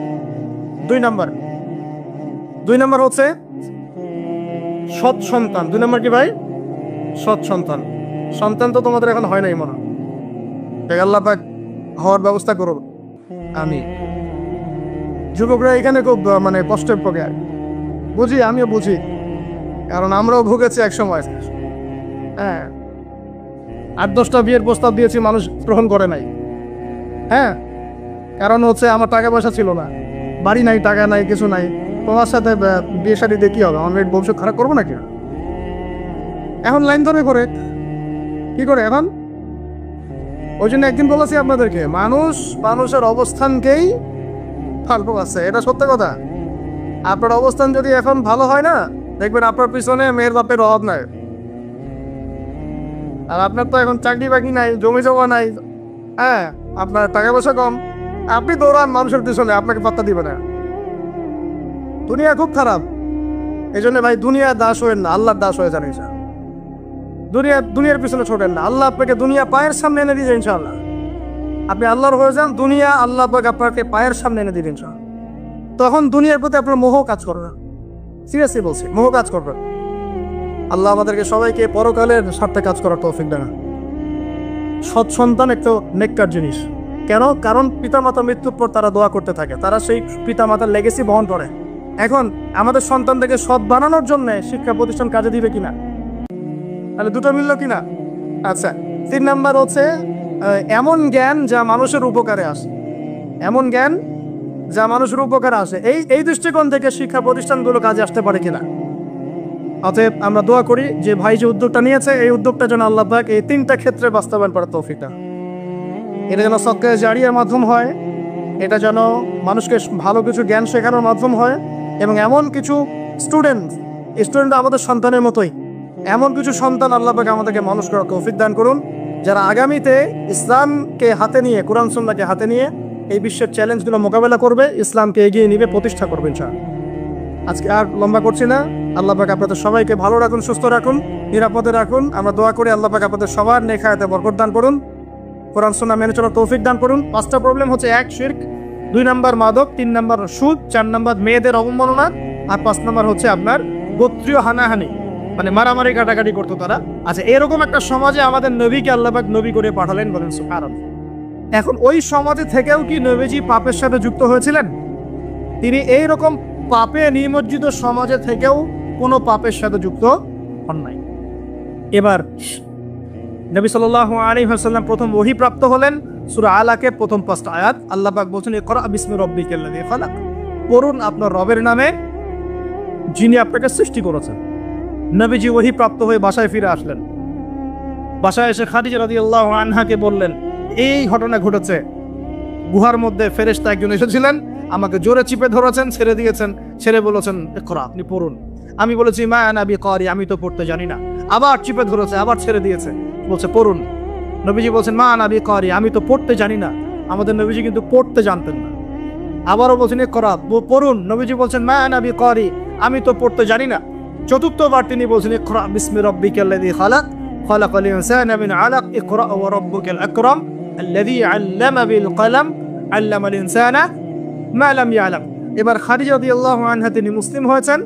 A: 2 নাম্বার হচ্ছে সৎ সন্তান। 2 নাম্বার কি ভাই? সৎ সন্তান। সন্তান তো তোমাদের এখন হয় নাই মনে হয়, আল্লাহ পাক হওয়ার ব্যবস্থা করুন। আমি যুবকরা এখানে খুব মানে কষ্টের প্রকার বুঝি, আমিও বুঝি, কারণ আমরাও ভুগেছি এক সময়। হ্যাঁ, 8-10টা বিয়ের প্রস্তাব দিয়েছি, মানুষ গ্রহণ করে নাই। হ্যাঁ, কারণ হচ্ছে আমার টাকা পয়সা ছিল না, বাড়ি নাই, টাকা নাই, কিছু নাই। তোমার সাথে বিয়ে শাদী দিয়ে কি হবে? আমার মেয়ের ভবিষ্যৎ খারাপ করবো নাকি? এখন লাইন ধরে করে কি করে এখন? ওই জন্য একদিন বলেছি আপনাদেরকে, মানুষের অবস্থানকেই ফালতু আছে, এটা সত্য কথা। আপনার অবস্থান যদি এখন ভালো হয় না, দেখবেন আপনার পিছনে মেয়ের বাপের অভাব নাই। আর আপনার তো এখন চাকরি বাকরি নাই, জমি জমা নাই, হ্যাঁ, আপনার টাকা পয়সা কম, আপনি দৌড়ান মানুষের পিছনে, আপনাকে পাত্তা দিবে না। দুনিয়া খুব খারাপ। এই জন্য ভাই, দুনিয়ার দাস হয়েন না, আল্লাহর দাস হয়ে যান ইনশাআল্লাহ। দুনিয়ার পিছনে ছোটেন না। আল্লাহ আপনাকে দুনিয়া পায়ের সামনে এনে দিয়েছে ইনশাআল্লাহ। আপনি আল্লাহর হয়ে যান, দুনিয়া আল্লাহ পাক আপনাকে পায়ের সামনে এনে দিবেন ইনশাআল্লাহ। তখন দুনিয়ার প্রতি আপনার মোহ কাজ করবে না। সিরিয়াসলি বলছি, মোহ কাজ করবে। আল্লাহ আমাদেরকে সবাইকে পরকালের স্বার্থে কাজ করার তৌফিক দেন। সৎ সন্তান একটা নেককার জিনিস। কেন? কারণ পিতামাতা মৃত্যুর পর তারা দোয়া করতে থাকে, তারা সেই পিতামাতার লেগেসি বহন করে। এখন আমাদের সন্তানদেরকে সৎ বানানোর জন্য শিক্ষা প্রতিষ্ঠান কাজে দিবে কিনা? তাহলে দুটো মিলল কিনা? আচ্ছা, 3 নাম্বার হচ্ছে এমন জ্ঞান যা মানুষের উপকারে আসে। এমন জ্ঞান যা মানুষের উপকারে আসে, এই দৃষ্টিকোণ থেকে শিক্ষা প্রতিষ্ঠানগুলো কাজে আসতে পারে কিনা। অতএব আমরা দোয়া করি যে ভাই যে উদ্যোগটা নিয়েছে, এই উদ্যোগটা যেন আল্লাহ পাক এই 3টা ক্ষেত্রে বাস্তবায়ন করার তৌফিক দেন। এটা যেন সদকায়ে জারিয়ার মাধ্যম হয়, এটা যেন মানুষকে ভালো কিছু জ্ঞান শেখানোর মাধ্যম হয়, এবং এমন কিছু স্টুডেন্ট আমাদের সন্তানের মতোই, এমন কিছু সন্তান আল্লাহ পাক আমাদেরকে মানুষ করার তৌফিক দান করুন, যারা আগামীতে ইসলামকে হাতে নিয়ে, কোরআন সুন্নাহকে হাতে নিয়ে এই বিশ্বের চ্যালেঞ্জগুলো মোকাবেলা করবে, ইসলামকে এগিয়ে নিবে, প্রতিষ্ঠা করবে ইনশাআল্লাহ। আজকে আর লম্বা করছি না। আল্লাহ পাক আপনাদের সবাইকে ভালো রাখুন, সুস্থ রাখুন, নিরাপদে রাখুন। আমরা দোয়া করি আল্লাহ পাক আপনাদের সবার নেক হায়াতে বরকত দান করুন, কোরআন সুন্নাহ মেনে চলার তৌফিক দান করুন। 5টা প্রবলেম হচ্ছে: 1 শিরক, 2 নাম্বার মাদক, 3 নাম্বার সুদ, 4 নাম্বার মেয়েদের অবমাননা, আর 5 নাম্বার হচ্ছে আপনার গোত্রীয় হানাহানি, মানে মারামারি কাটাকাটি করতো তারা। আচ্ছা, এরকম একটা সমাজে আমাদের নবীকে আল্লাহ পাক নবী করে পাঠালেন, বলেন সুবহানাল্লাহ। এখন ওই সমাজে থেকেও কি নবীজি পাপের সাথে যুক্ত হয়েছিলেন? তিনি এইরকম পাপে নিমজ্জিত সমাজে থেকেও কোনো পাপের সাথে যুক্ত হন নাই। এবার নবী সাল্লাল্লাহু আলাইহি ওয়াসাল্লাম প্রথম ওহী প্রাপ্ত হলেন সূরা আলাকের প্রথম 5টা আয়াত। আল্লাহ পাক বলেন, ইকরা বিসমি রাব্বিকাল্লাযী খালাক, পড়ুন আপনার রবের নামে যিনি আপনাকে সৃষ্টি করেছেন। নবীজি ওহী প্রাপ্ত হয়ে বাসায় ফিরে আসলেন। বাসায় এসে খাদিজা রাদিয়াল্লাহু আনহাকে বললেন, এই ঘটনা ঘটেছে, গুহার মধ্যে ফেরেশতা একজন এসেছিলেন, আমাকে জোরে চিপে ধরেছেন, ছেড়ে দিয়েছেন, ছেড়ে বলেছেন ইকরা, আপনি পড়ুন। আমি বলেছি মা আনা বিকারি, আমি তো পড়তে জানি না। আবার চিপে ধরেছে, আবার ছেড়ে দিয়েছে, বলছে পড়ুন। নবীজি বলছেন মা আনা বিকারি, আমি তো পড়তে জানি না। আমাদের নবীজি কিন্তু পড়তে জানতেন না। আবারও বলছেন ইকরা, পড়ুন। নবীজি বলছেন মা আনা বিকারি, আমি তো পড়তে জানি না। চতুর্থবার তিনি বলছেন ইকরা বিসমি রাব্বিকাল্লাযী খালাক, খালাকাল ইনসানা মিন আলাক, ইকরা ওয়া রাব্বুকাল আকরাম আল্লাযী আল্লামা বিল কলম আল্লামাল ইনসানা মা লাম ইয়ালাম। এবার খাদিজা রাদিয়াল্লাহু আনহা তিনি মুসলিম হয়েছেন,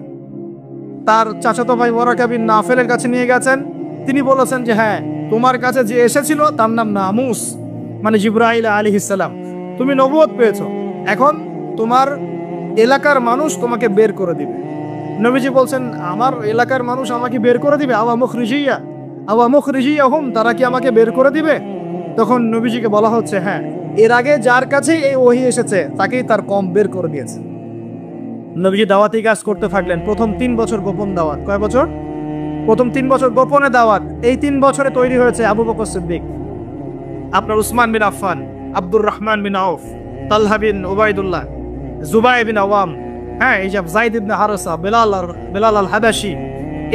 A: তার চাচাতো ভাই ওয়ারাকা বিন নাফেলের কাছে নিয়ে গেছেন। তিনি বলেছেন যে হ্যাঁ, তোমার কাছে যে এসেছিল তার নাম নামুস, মানে জিবরাইল আলাইহিস সালাম। তুমি নবুয়ত পেয়েছো, এখন তোমার এলাকার মানুষ তোমাকে বের করে দিবে। নবীজি বলছেন আমার এলাকার মানুষ আমাকে বের করে দিবে? আওয়া মুখরিজিয়া হুম, তারা কি আমাকে বের করে দিবে? তখন নবীজিকে বলা হচ্ছে হ্যাঁ, এর আগে যার কাছে এই ওহী এসেছে তাকেই তার কম বের করে দিয়েছে। নবীজি দাওয়াতি কাজ করতে থাকলেন। প্রথম 3 বছর গোপন দাওয়াত। কয় বছর? প্রথম 3 বছর গোপনে দাওয়াত। এই 3 বছরে তৈরি হয়েছে আবু বকর সিদ্দিক, আপনার উসমান বিন আফফান, আব্দুর রহমান বিন আউফ, তালহা বিন উবাইদুল্লাহ, জুবাই বিন আওয়াম, হ্যাঁ, এই যে যায়েদ ইবনে হারেসা, বেলাল আল হাবাশি,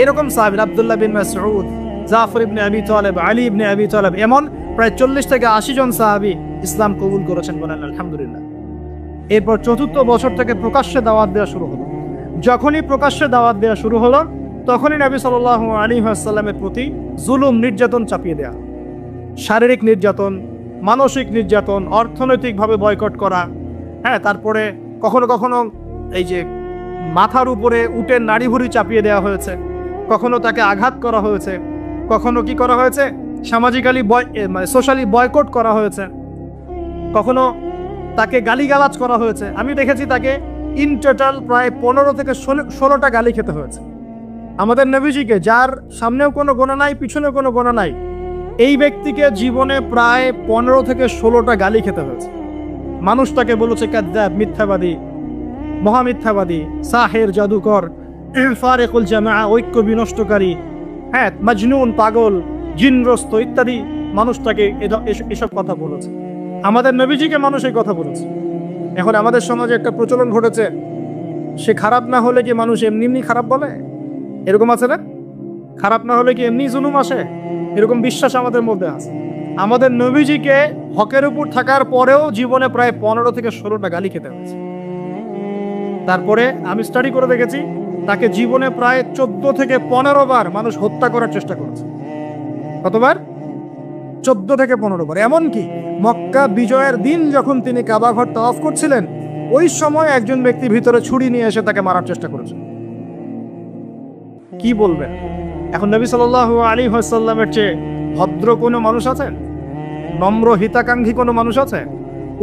A: এরকম সাহাবী, আব্দুল্লাহ বিন মাসউদ, জাফর ইবনে আবি তালেব, আলী ইবনে আবি তালেব, এমন প্রায় 40 থেকে 80 জন সাহাবী ইসলাম কবুল করেছেন, বলেন আলহামদুলিল্লাহ। এরপর 4র্থ বছর থেকে প্রকাশ্যে দাওয়াত দেওয়া শুরু হলো। যখনই প্রকাশ্যে দাওয়াত দেওয়া শুরু হলো, তখনই নবী সাল্লাল্লাহু আলাইহি ওয়াসাল্লামের প্রতি জুলুম, নির্যাতন চাপিয়ে দেওয়া, শারীরিক নির্যাতন, মানসিক নির্যাতন, অর্থনৈতিকভাবে বয়কট করা, হ্যাঁ, তারপরে কখনো কখনো এই যে মাথার উপরে উটের নাড়িভুড়ি চাপিয়ে দেওয়া হয়েছে, কখনো তাকে আঘাত করা হয়েছে, কখনো কি করা হয়েছে, সামাজিক্যালি মানে সোশ্যালি বয়কট করা হয়েছে, কখনো তাকে গালিগালাজ করা হয়েছে। আমি দেখেছি তাকে ইন টোটাল প্রায় 15 থেকে 16টা গালি খেতে হয়েছে। আমাদের নবীজিকে, যার সামনেও কোনো গোনা নাই, পিছনেও কোনো গোনা নাই, এই ব্যক্তিকে জীবনে প্রায় 15 থেকে 16টা গালি খেতে হয়েছে। মানুষ তাকে বলেছে কাযযাব, মিথ্যাবাদী, মহামিথ্যাবাদী, সাহের, জাদুকর, ফারিকুল জামাআ, ঐক্য বিনষ্টকারী, হ্যাঁ, মাজনুন, পাগল, জিনগ্রস্ত ইত্যাদি মানুষ তাকে এসব কথা বলেছে। আমাদের নবীজিকে মানুষ এই কথা বলেছে। এখন আমাদের সমাজে একটা প্রচলন ঘটেছে, সে খারাপ না হলে কি মানুষ এমনি এমনি খারাপ বলে? এরকম আছে না? খারাপ না হলে কি এমনি জুলুম আসে? এরকম বিশ্বাস আমাদের মধ্যে আছে। আমাদের নবীজিকে হকের উপর থাকার পরেও জীবনে প্রায় 15 থেকে 16টা গালি খেতে হয়েছে। তারপরে আমি স্টাডি করে দেখেছি, তাকে জীবনে প্রায় 14 থেকে 15 বার মানুষ হত্যা করার চেষ্টা করেছে। কতবার? 14 থেকে 15 বার। এমনকি মক্কা বিজয়ের দিন যখন তিনি কাবা ঘর তাওয়াফ করছিলেন, ওই সময় একজন ব্যক্তি ভিতরে ছুরি নিয়ে এসে তাকে মারার চেষ্টা করেছে। কি বলবেন? এখন নবী সাল্লাল্লাহু আলাইহি ওয়াসাল্লামের চেয়ে ভদ্র কোনো মানুষ আছে? নম্র হিতাকাঙ্ক্ষী কোনো মানুষ আছে?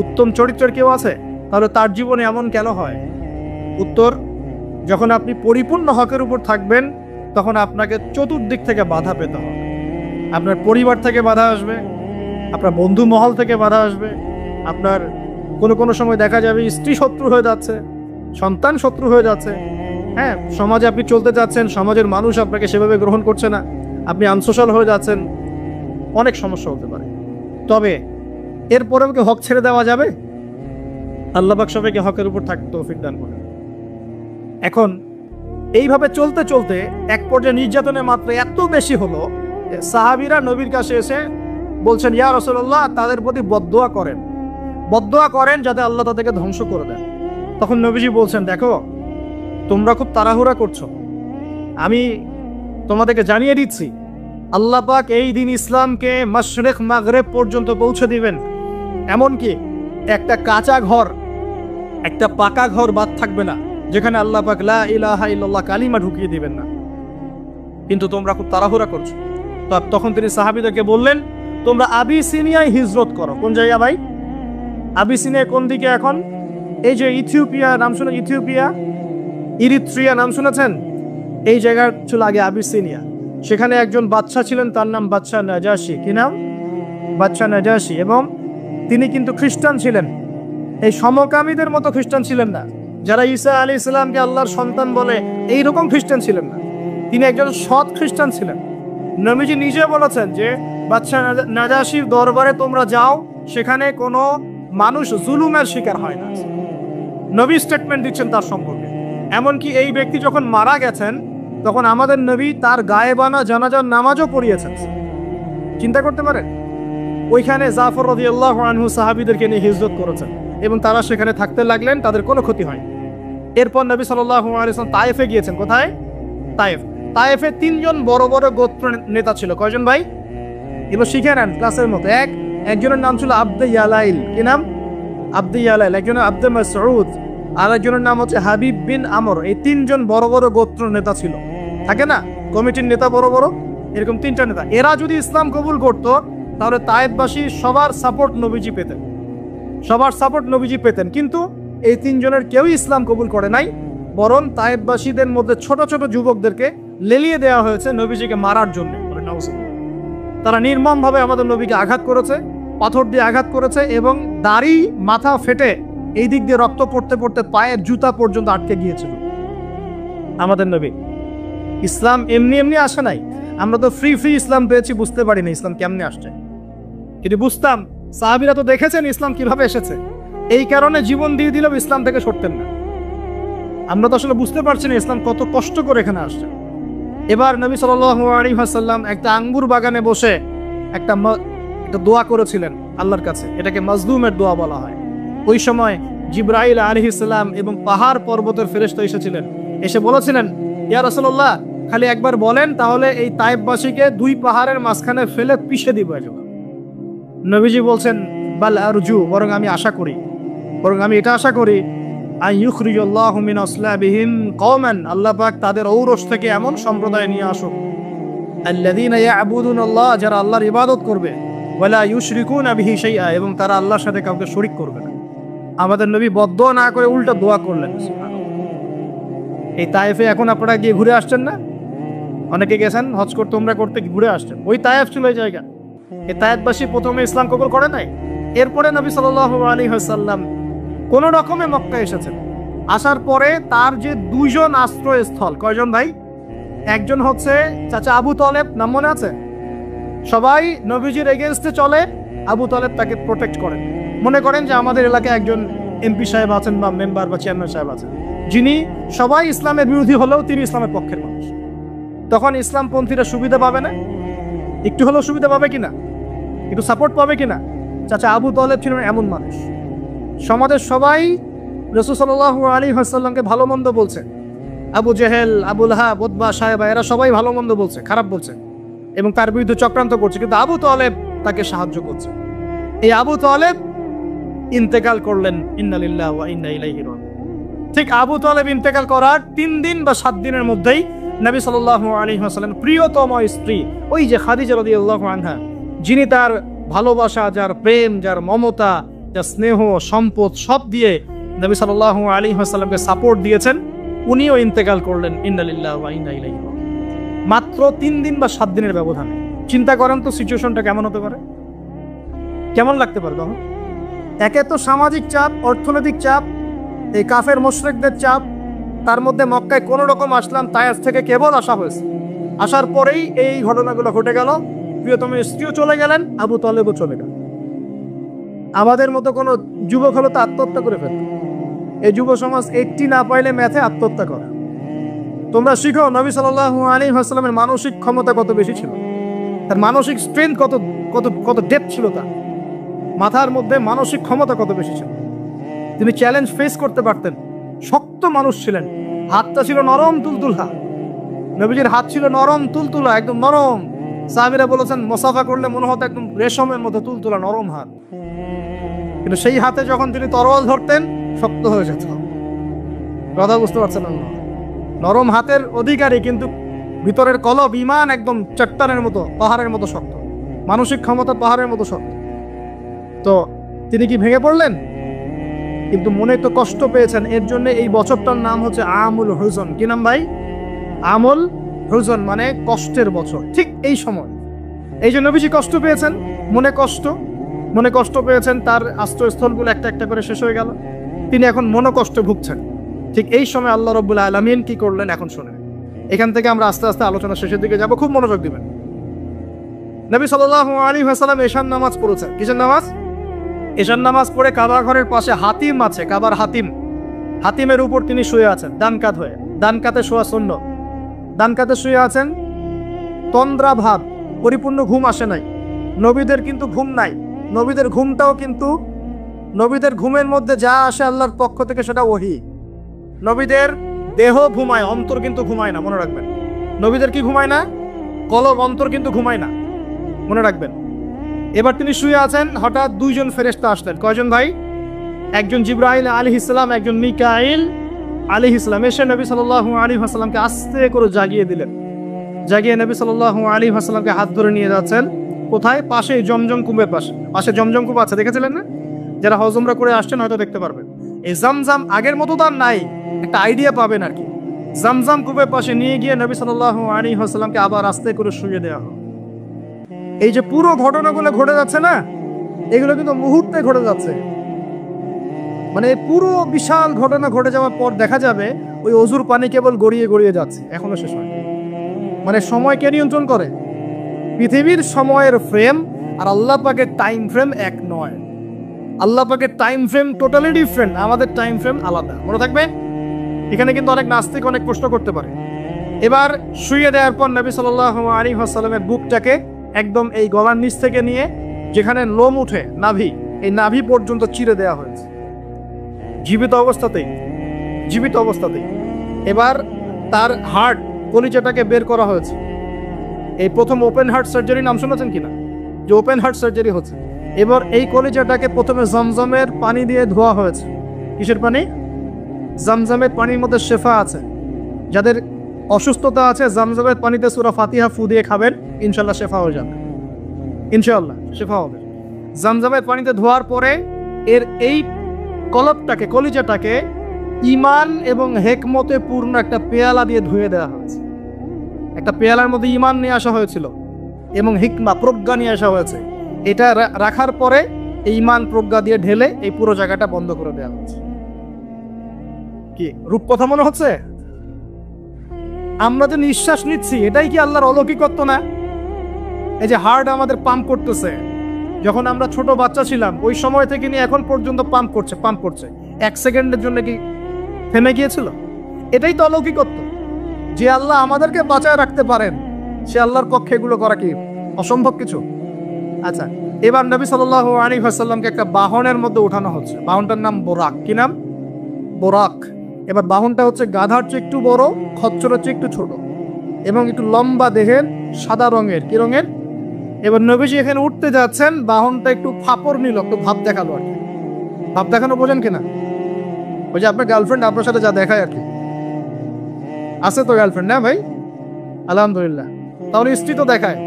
A: উত্তম চরিত্রের কেউ আছে? তাহলে তার জীবনে এমন কেন হয়? উত্তর, যখন আপনি পরিপূর্ণ হকের উপর থাকবেন, তখন আপনাকে চতুর্দিক থেকে বাধা পেতে হবে। আপনার পরিবার থেকে বাধা আসবে, আপনার বন্ধু মহল থেকে বাধা আসবে, আপনার কোনো সময় দেখা যাবে স্ত্রী শত্রু হয়ে যাচ্ছে, সন্তান শত্রু হয়ে যাচ্ছে, হ্যাঁ, সমাজে আপনি চলতে যাচ্ছেন, সমাজের মানুষ আপনাকে সেভাবে গ্রহণ করছে না, আপনি আনসোশ্যাল হয়ে যাচ্ছেন, অনেক সমস্যা হতে পারে। তবে এরপরেও কি হক ছেড়ে দেওয়া যাবে? আল্লাহ পাক সবাইকে হকের উপর থাকতে তৌফিক দান করেন। এখন এইভাবে চলতে চলতে এক পর্যায়ে নির্যাতনের মাত্রা এত বেশি হলো, সাহাবীরা নবীর কাছে এসে বলছেন, ইয়া রাসূলুল্লাহ, তাদের প্রতি বদদোয়া করেন যাতে আল্লাহ তাদেরকে ধ্বংস করে দেন। তখন নবীজি বলছেন, দেখো তোমরা খুব তাড়াহুড়া করছো, আমি তোমাদেরকে জানিয়ে দিচ্ছি আল্লাহ পাক এই দিন ইসলামকে মাশরিক মাগরিব পর্যন্ত পৌঁছে দিবেন। এমনকি একটা কাঁচা ঘর, একটা পাকা ঘর বাদ থাকবে না যেখানে আল্লাহ পাক লা ইলাহা ইল্লাল্লাহ কালিমা ঢুকিয়ে দিবেন না। কিন্তু তোমরা খুব তাড়াহুড়া করছো। তখন তিনি সাহাবীদেরকে বললেন, তোমরা আবিসিনিয়ায় হিজরত করো। কোন জায়গা ভাই? আবিসিনিয়া কোন দিকে এখন? এই যে ইথিওপিয়া নাম শুনে, ইথিওপিয়া, ইরিত্রিয়া নাম শুনেছেন? এই জায়গা ছিল আগে আবিসিনিয়া। সেখানে একজন বাদশা ছিলেন, তার নাম বাদশা নাজাশী। কি নাম? বাদশা নাজাশী। এবং তিনি কিন্তু খ্রিস্টান ছিলেন। এই সমকামীদের মতো খ্রিস্টান ছিলেন না, যারা ঈসা আলাইহিস সালামকে আল্লাহর সন্তান বলে এইরকম খ্রিস্টান ছিলেন না। তিনি একজন সৎ খ্রিস্টান ছিলেন। নবীজি নিজে বলেছেন যে বাদশা নাজাশীর দরবারে তোমরা যাও, সেখানে কোনো মানুষ জুলুমের শিকার হয় না। নবী স্টেটমেন্ট দিচ্ছেন তার সম্পর্কে। এমনকি এই ব্যক্তি যখন মারা গেছেন, তখন আমাদের নবী তার গায়েবানা জানাজার নামাজও পড়িয়েছেন। চিন্তা করতে পারেন? ওইখানে জাফর রাদিয়াল্লাহু আনহু সাহাবীদেরকে নিয়ে হিজরত করেছেন এবং তারা সেখানে থাকতে লাগলেন, তাদের কোনো ক্ষতি হয়। এরপর নবী সাল্লাল্লাহু আলাইহি ওয়াসাল্লাম তায়েফে গিয়েছেন। কোথায়? তায়েফে 3 জন বড় বড় গোত্র নেতা ছিল। কয়জন ভাই? এগুলো শিখে নেন ক্লাসের মতো। একজনের নাম ছিল আব্দে ইয়ালাইল। কি নাম? আব্দে ইয়ালাইল। একজনের আব্দে মাসউদ, আর একজনের নাম হচ্ছে হাবিব বিন আমর। এই 3 জন বড় বড় গোত্র নেতা ছিল। থাকে না কমিটির নেতা বড় বড়, এরকম 3টা নেতা। এরা যদি ইসলাম কবুল করতো তাহলে তায়েফবাসী সবার সাপোর্ট নবীজি পেতেন। কিন্তু এই 3 জনের কেউই ইসলাম কবুল করে নাই, বরং তায়েফবাসীদের মধ্যে ছোট ছোট যুবকদেরকে লেলিয়ে দেওয়া হয়েছে নবীজিকে মারার জন্য। তারা নির্মমভাবে আমাদের নবীকে আঘাত করেছে, পাথর দিয়ে আঘাত করেছে, এবং দাড়ি মাথা ফেটে এই দিক দিয়ে রক্ত পড়তে পড়তে পায়ের জুতা পর্যন্ত আটকে গিয়েছিল। আমাদের নবী ইসলাম এমনি এমনি আসে নাই। আমরা তো ফ্রি ইসলাম পেয়েছি, বুঝতে পারি না ইসলাম কেমনে আসছে। যদি বুঝতাম, সাহাবীরা তো দেখেছেন ইসলাম কিভাবে এসেছে, এই কারণে জীবন দিয়ে দিলেও ইসলাম থেকে সরতেন না। আমরা তো আসলে বুঝতে পারছি না ইসলাম কত কষ্ট করে এখানে আসছে। এবার নবী সাল্লাল্লাহু আলাইহি ওয়াসাল্লাম একটা আঙ্গুর বাগানে বসে একটা দোয়া করেছিলেন আল্লাহর কাছে। এটাকে মাজলুমের দোয়া বলা হয়। ওই সময় জিবরাইল আলাইহিস সালাম এবং পাহাড় পর্বতের ফেরেশতা এসেছিলেন, এসে বলেছিলেন, ইয়া রাসূলুল্লাহ, খালি একবার বলেন, তাহলে এই তায়েফবাসীকে 2 পাহাড়ের মাঝখানে ফেলে পিষে দিব। নবীজি বলছেন, বাল আরজু, বরং আমি এটা আশা করি আইয়ুখরিজাল্লাহু মিন আসলাবিহিম কওমান, আল্লাহ পাক তাদের ঔরস থেকে এমন সম্প্রদায় নিয়ে আসুক, আল্লাযীনা ইয়াবুদুনাল্লাহ, যারা আল্লাহর ইবাদত করবে, ওয়ালা ইউশরিকুনা বিহি শাইআ, এবং তারা আল্লাহর সাথে কাউকে শরীক করবে না। আমাদের নবী বদদোয়া না করে উল্টা দোয়া করলেন। এই তায়েফে এখন আপনারা গিয়ে ঘুরে আসছেন না? অনেকে গেছেন হজ করতে, উমরা করতে, ঘুরে আসছেন। ওই তায়েফ ছিল এই জায়গা। এই তায়েফবাসী প্রথমে ইসলাম কবুল করে নাই। এরপরে নবী সাল্লাল্লাহু আলাইহি ওয়াসাল্লাম কোন রকমে মক্কা এসেছেন। আসার পরে তার যে 2 জন আশ্রয়স্থল, কয়জন ভাই? একজন হচ্ছে চাচা আবু তালেব, নাম মনে আছে? সবাই নবীজির এগেইনস্টে চলে, আবু তালেব তাকে প্রোটেক্ট করেন। মনে করেন যে আমাদের এলাকায় একজন এমপি সাহেব আছেন বা মেম্বার বা চেয়ারম্যান সাহেব আছেন, যিনি সবাই ইসলামের বিরোধী হলেও তিনি ইসলামের পক্ষের মানুষ। তখন ইসলামপন্থীরা সুবিধা পাবে না? একটু হলেও সুবিধা পাবে কিনা? একটু সাপোর্ট পাবে কিনা? চাচা আবু তালেব ছিলেন এমন মানুষ। সমাজের সবাই রাসূল সাল্লাল্লাহু আলাইহি ওয়াসাল্লামকে ভালো মন্দ বলছে। আবু জেহেল, আবু লাহাব, উতবা, সাহেবা, এরা সবাই ভালো মন্দ বলছে, খারাপ বলছে এবং তার বিরুদ্ধে চক্রান্ত করছে, কিন্তু আবু তালেব তাকে সাহায্য করছে। এই আবু তালেব ইন্তেকাল করলেন, ইন্না লিল্লাহি ওয়া ইন্না ইলাইহি রাজিউন। ঠিক আবু তালেব ইন্তেকাল করার 3 দিন বা 7 দিনের মধ্যেই নবী সাল্লাল্লাহু আলাইহি ওয়াসাল্লাম প্রিয়তম স্ত্রী, ওই যে খাদিজা রাদিয়াল্লাহু আনহা, যিনি তার ভালোবাসা, যার প্রেম, যার মমতা, যার স্নেহ, সম্পদ সব দিয়ে নবী সাল্লাল্লাহু আলাইহি ওয়াসাল্লামকে সাপোর্ট দিয়েছেন, উনিও ইন্তেকাল করলেন, ইন্না লিল্লাহি ওয়া ইন্না ইলাইহি রাজিউন। মাত্র 3 দিন বা 7 দিনের ব্যবধানে। চিন্তা করেন তো সিচুয়েশনটা কেমন হতে পারে, কেমন লাগতে পারে তখন? একে তো সামাজিক চাপ, অর্থনৈতিক চাপ, এই কাফের মুশরিকদের চাপ, তার মধ্যে মক্কায় কোনো রকম আসলাম, তায়েফ থেকে কেবল আসা হয়েছে। আসার পরেই এই ঘটনাগুলো ঘটে গেল। প্রিয়তম স্ত্রীও চলে গেলেন, আবু তালেবও চলে গেল। আমাদের মতো কোনো যুবক হলো তো আত্মহত্যা করে ফেলত। এই যুব সমাজ 80 না পাইলে ম্যাথে আত্মহত্যা করে। তোমরা শিখো নবী সাল্লাল্লাহু আলাইহি ওয়াসাল্লামের মানসিক ক্ষমতা কত বেশি ছিল, তার মানসিক স্ট্রেংথ কত কত কত ডেপথ ছিল, তার মাথার মধ্যে মানসিক ক্ষমতা কত বেশি ছিল। তিনি চ্যালেঞ্জ ফেস করতে পারতেন, শক্ত মানুষ ছিলেন, হাতটা ছিল নরম তুলতুলা, নবীজির হাত ছিল নরম তুলতুলা, একদম নরম। সাহাবীরা বলেছেন মুসাফা করলে মনে হতো একদম রেশমের মতো তুলতুলা নরম হাত, কিন্তু সেই হাতে যখন তিনি তরোয়াল ধরতেন শক্ত হয়ে যেত। কথা বুঝতে পারছেন না? নরম হাতের অধিকারী, কিন্তু ভিতরের কলব ঈমান একদম চট্টানের মতো, পাহাড়ের মতো শক্ত, মানসিক ক্ষমতা পাহাড়ের মতো শক্ত। তো তিনি কি ভেঙে পড়লেন? কিন্তু মনে তো কষ্ট পেয়েছেন, এর জন্য এই বছরটার নাম হচ্ছে আমুল হুজন। কি নাম ভাই? আমুল হুজন, মানে কষ্টের বছর। ঠিক এই সময় এই যে নবীজি কষ্ট পেয়েছেন, মনে কষ্ট পেয়েছেন, তার আশ্রয়স্থলগুলো একটা একটা করে শেষ হয়ে গেল, তিনি এখন মনোকষ্টে ভুগছেন। ঠিক এই সময় আল্লাহ রাব্বুল আলামিন কি করলেন এখন শুনেন। এখান থেকে আমরা আস্তে আস্তে আলোচনা শেষের দিকে যাব, খুব মনোযোগ দিবেন। নবী সাল্লাল্লাহু আলাইহি ওয়াসাল্লাম এশার নামাজ পড়েছেন। কিসের নামাজ? এশার নামাজ পড়ে কাবা ঘরের পাশে হাতিম আছে, কাবার হাতিম, হাতিমের উপর তিনি শুয়ে আছেন ডান কাত হয়ে, ডান কাতে শোয়া সুন্নাত। ডান কাতে শুয়ে আছেন, তন্দ্রা ভাব, পরিপূর্ণ ঘুম আসে নাই। নবীদের কিন্তু ঘুম নাই, নবীদের ঘুমটাও কিন্তু, নবীদের ঘুমের মধ্যে যা আসে আল্লাহর পক্ষ থেকে সেটা ওহী। নবীদের দেহ ঘুমায়, অন্তর কিন্তু ঘুমায় না, মনে রাখবেন। নবীদের কি ঘুমায় না? কলব, অন্তর কিন্তু ঘুমায় না, মনে রাখবেন। এবার তিনি শুয়ে আছেন, হঠাৎ দুইজন ফেরেশতা আসলেন। কয়জন ভাই? একজন জিবরাইল আলাইহিস সালাম, একজন মিকাইল আলাইহিস সালাম। এসে নবী সাল্লাল্লাহু আলাইহি ওয়াসাল্লামকে আস্তে করে জাগিয়ে দিলেন। জাগিয়ে নবী সাল্লাল্লাহু আলাইহি ওয়াসাল্লামকে হাত ধরে নিয়ে যাচ্ছেন কোথায়? পাশে জমজম কূপের পাশে। পাশে জমজম কূপ আছে, দেখেছিলেন না? যারা হজ উমরা করে আসছেন হয়তো দেখতে পারবেন। এই জামজাম আগের মতো তার নাই, একটা আইডিয়া পাবেন আর কি। জামজাম কূপের পাশে নিয়ে গিয়ে নবী সাল্লাল্লাহু আলাইহি ওয়াসাল্লামকে আবার আস্তে করে শুয়ে দেওয়া হয়। এই যে পুরো ঘটনাগুলো ঘটে যাচ্ছে না, এগুলো কিন্তু মুহূর্তে ঘটে যাচ্ছে। মানে পুরো বিশাল ঘটনা ঘটে যাওয়ার পর দেখা যাবে ওই অজুর পানি কেবল গড়িয়ে গড়িয়ে যাচ্ছে, এখনো শেষ হয়। মানে সময় কে নিয়ন্ত্রণ করে? পৃথিবীর সময়ের ফ্রেম আর আল্লাহ পাকের টাইম ফ্রেম এক নয়। আল্লাহ পাকের টাইম ফ্রেম টোটালি ডিফারেন্ট, আমাদের টাইম ফ্রেম আলাদা, মনে থাকবে। এখানে কিন্তু অনেক নাস্তিক অনেক প্রশ্ন করতে পারে। এবার শুয়ে দেওয়ার পর নবী সাল্লাল্লাহু আলাইহি ওয়াসাল্লামের বুকটাকে একদম এই গলার নিচ থেকে নিয়ে যেখানে লোম উঠে নাভি, এই নাভি পর্যন্ত চিরে দেওয়া হয়েছে, জীবিত অবস্থাতেই। এবার তার হার্ট, কলিজাটাকে বের করা হয়েছে। এই প্রথম ওপেন হার্ট সার্জারি নাম শুনেছেন কিনা? যে ওপেন হার্ট সার্জারি হচ্ছে। এবার এই কলিজাটাকে প্রথমে জমজমের পানি দিয়ে ধোয়া হয়েছে। কিসের পানি? জমজমের পানির মধ্যে শেফা আছে। যাদের অসুস্থতা আছে জমজমের পানিতে সূরা ফাতিহা ফু দিয়ে খাবেন, ইনশাল্লাহ শেফা হয়ে যাবে, ইনশাল্লাহ শেফা হবে। জমজমের পানিতে ধোয়ার পরে এর এই কলবটাকে, কলিজাটাকে ঈমান এবং হেকমতে পূর্ণ একটা পেয়ালা দিয়ে ধুয়ে দেওয়া হয়েছে। একটা পেয়ালার মধ্যে ঈমান নিয়ে আসা হয়েছিল এবং হিকমা, প্রজ্ঞা নিয়ে আসা হয়েছে। এটা রাখার পরে এই ঈমান প্রজ্ঞা দিয়ে ঢেলে এই পুরো জায়গাটা বন্ধ করে দেওয়া হয়েছে। কি রূপকথা মনে হচ্ছে? আমরা যে নিঃশ্বাস নিচ্ছি এটাই কি আল্লাহর অলৌকিকত্ব না? এই যে হার্ট আমাদের পাম্প করতেছে, যখন আমরা ছোট বাচ্চা ছিলাম ওই সময় থেকে নিয়ে এখন পর্যন্ত পাম্প করছে। 1 সেকেন্ডের জন্য কি থেমে গিয়েছিল? এটাই তো অলৌকিকত্ব। যে আল্লাহ আমাদেরকে বাঁচায় রাখতে পারেন, সে আল্লাহর পক্ষে এগুলো করা কি অসম্ভব কিছু? আচ্ছা, এবার নবী সাল্লাল্লাহু আলাইহি ওয়াসাল্লামকে একটা বাহনের মধ্যে উঠানো হচ্ছে। বাহনটার নাম বোরাক। কি নাম? বোরাক। এবার বাহনটা হচ্ছে গাধার চেয়ে একটু বড়, খচ্চরের চেয়ে একটু ছোট এবং একটু লম্বা দেহের, সাদা রঙের। কি রঙের? এবার নবীজি এখানে উঠতে যাচ্ছেন, বাহনটা একটু ফাপড় নিল, একটু ভাব দেখালো আর কি। ভাব দেখানো বোঝেন কিনা? ওই যে আপনার গার্লফ্রেন্ড আপনার সাথে যা দেখায় আর কি। আছে তো গার্লফ্রেন্ড না ভাই? আলহামদুলিল্লাহ। তাহলে স্ত্রী তো দেখায়।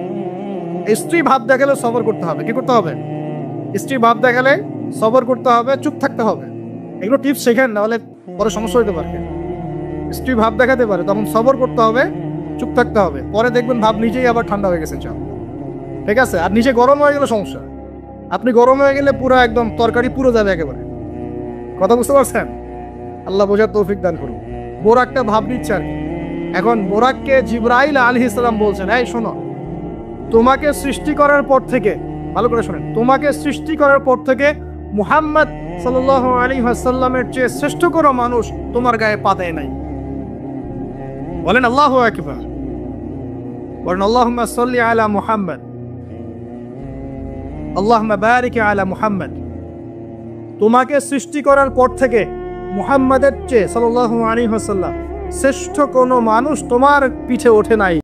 A: স্ত্রী ভাব দেখালে সবর করতে হবে। কি করতে হবে? স্ত্রী ভাব দেখালে সবর করতে হবে, চুপ থাকতে হবে। এগুলো টিপস শেখেন, নাহলে পরে সমস্যা হইতে পারে। স্ত্রী ভাব দেখাতে পারে, তখন সবর করতে হবে, চুপ থাকতে হবে। পরে দেখবেন ভাব নিজেই আবার ঠান্ডা হয়ে গেছে, চাপ। ঠিক আছে? আর নিচে গরম হয়ে গেলে সমস্যা। আপনি গরম হয়ে গেলে পুরো একদম তরকারি পুরো যাবে একেবারে। কথা বুঝতে পারছেন? আল্লাহ বোঝার তৌফিক দান করুন। বোরাকটা ভাব নিচ্ছে আর কি। এখন বোরাককে জিবরাইল আলাইহিস সালাম বলছেন, এই শোনো, তোমাকে সৃষ্টি করার পর থেকে, ভালো করে শোনেন, তোমাকে সৃষ্টি করার পর থেকে মুহাম্মদ সাল্লাল্লাহু আলাইহি ওয়াসাল্লামের চেয়ে শ্রেষ্ঠ কোনো মানুষ তোমার গায়ে পা দেয় নাই। বলেন আল্লাহু আকবার, বলেন আল্লাহুম্মা সাল্লি আলা মুহাম্মদ, আল্লাহুম্মা বারিক আলা মুহাম্মদ। তোমাকে সৃষ্টি করার পর থেকে মুহাম্মাদের চেয়ে সাল্লাল্লাহু আলাইহি ওয়াসাল্লাম শ্রেষ্ঠ কোনো মানুষ তোমার পিঠে ওঠে নাই।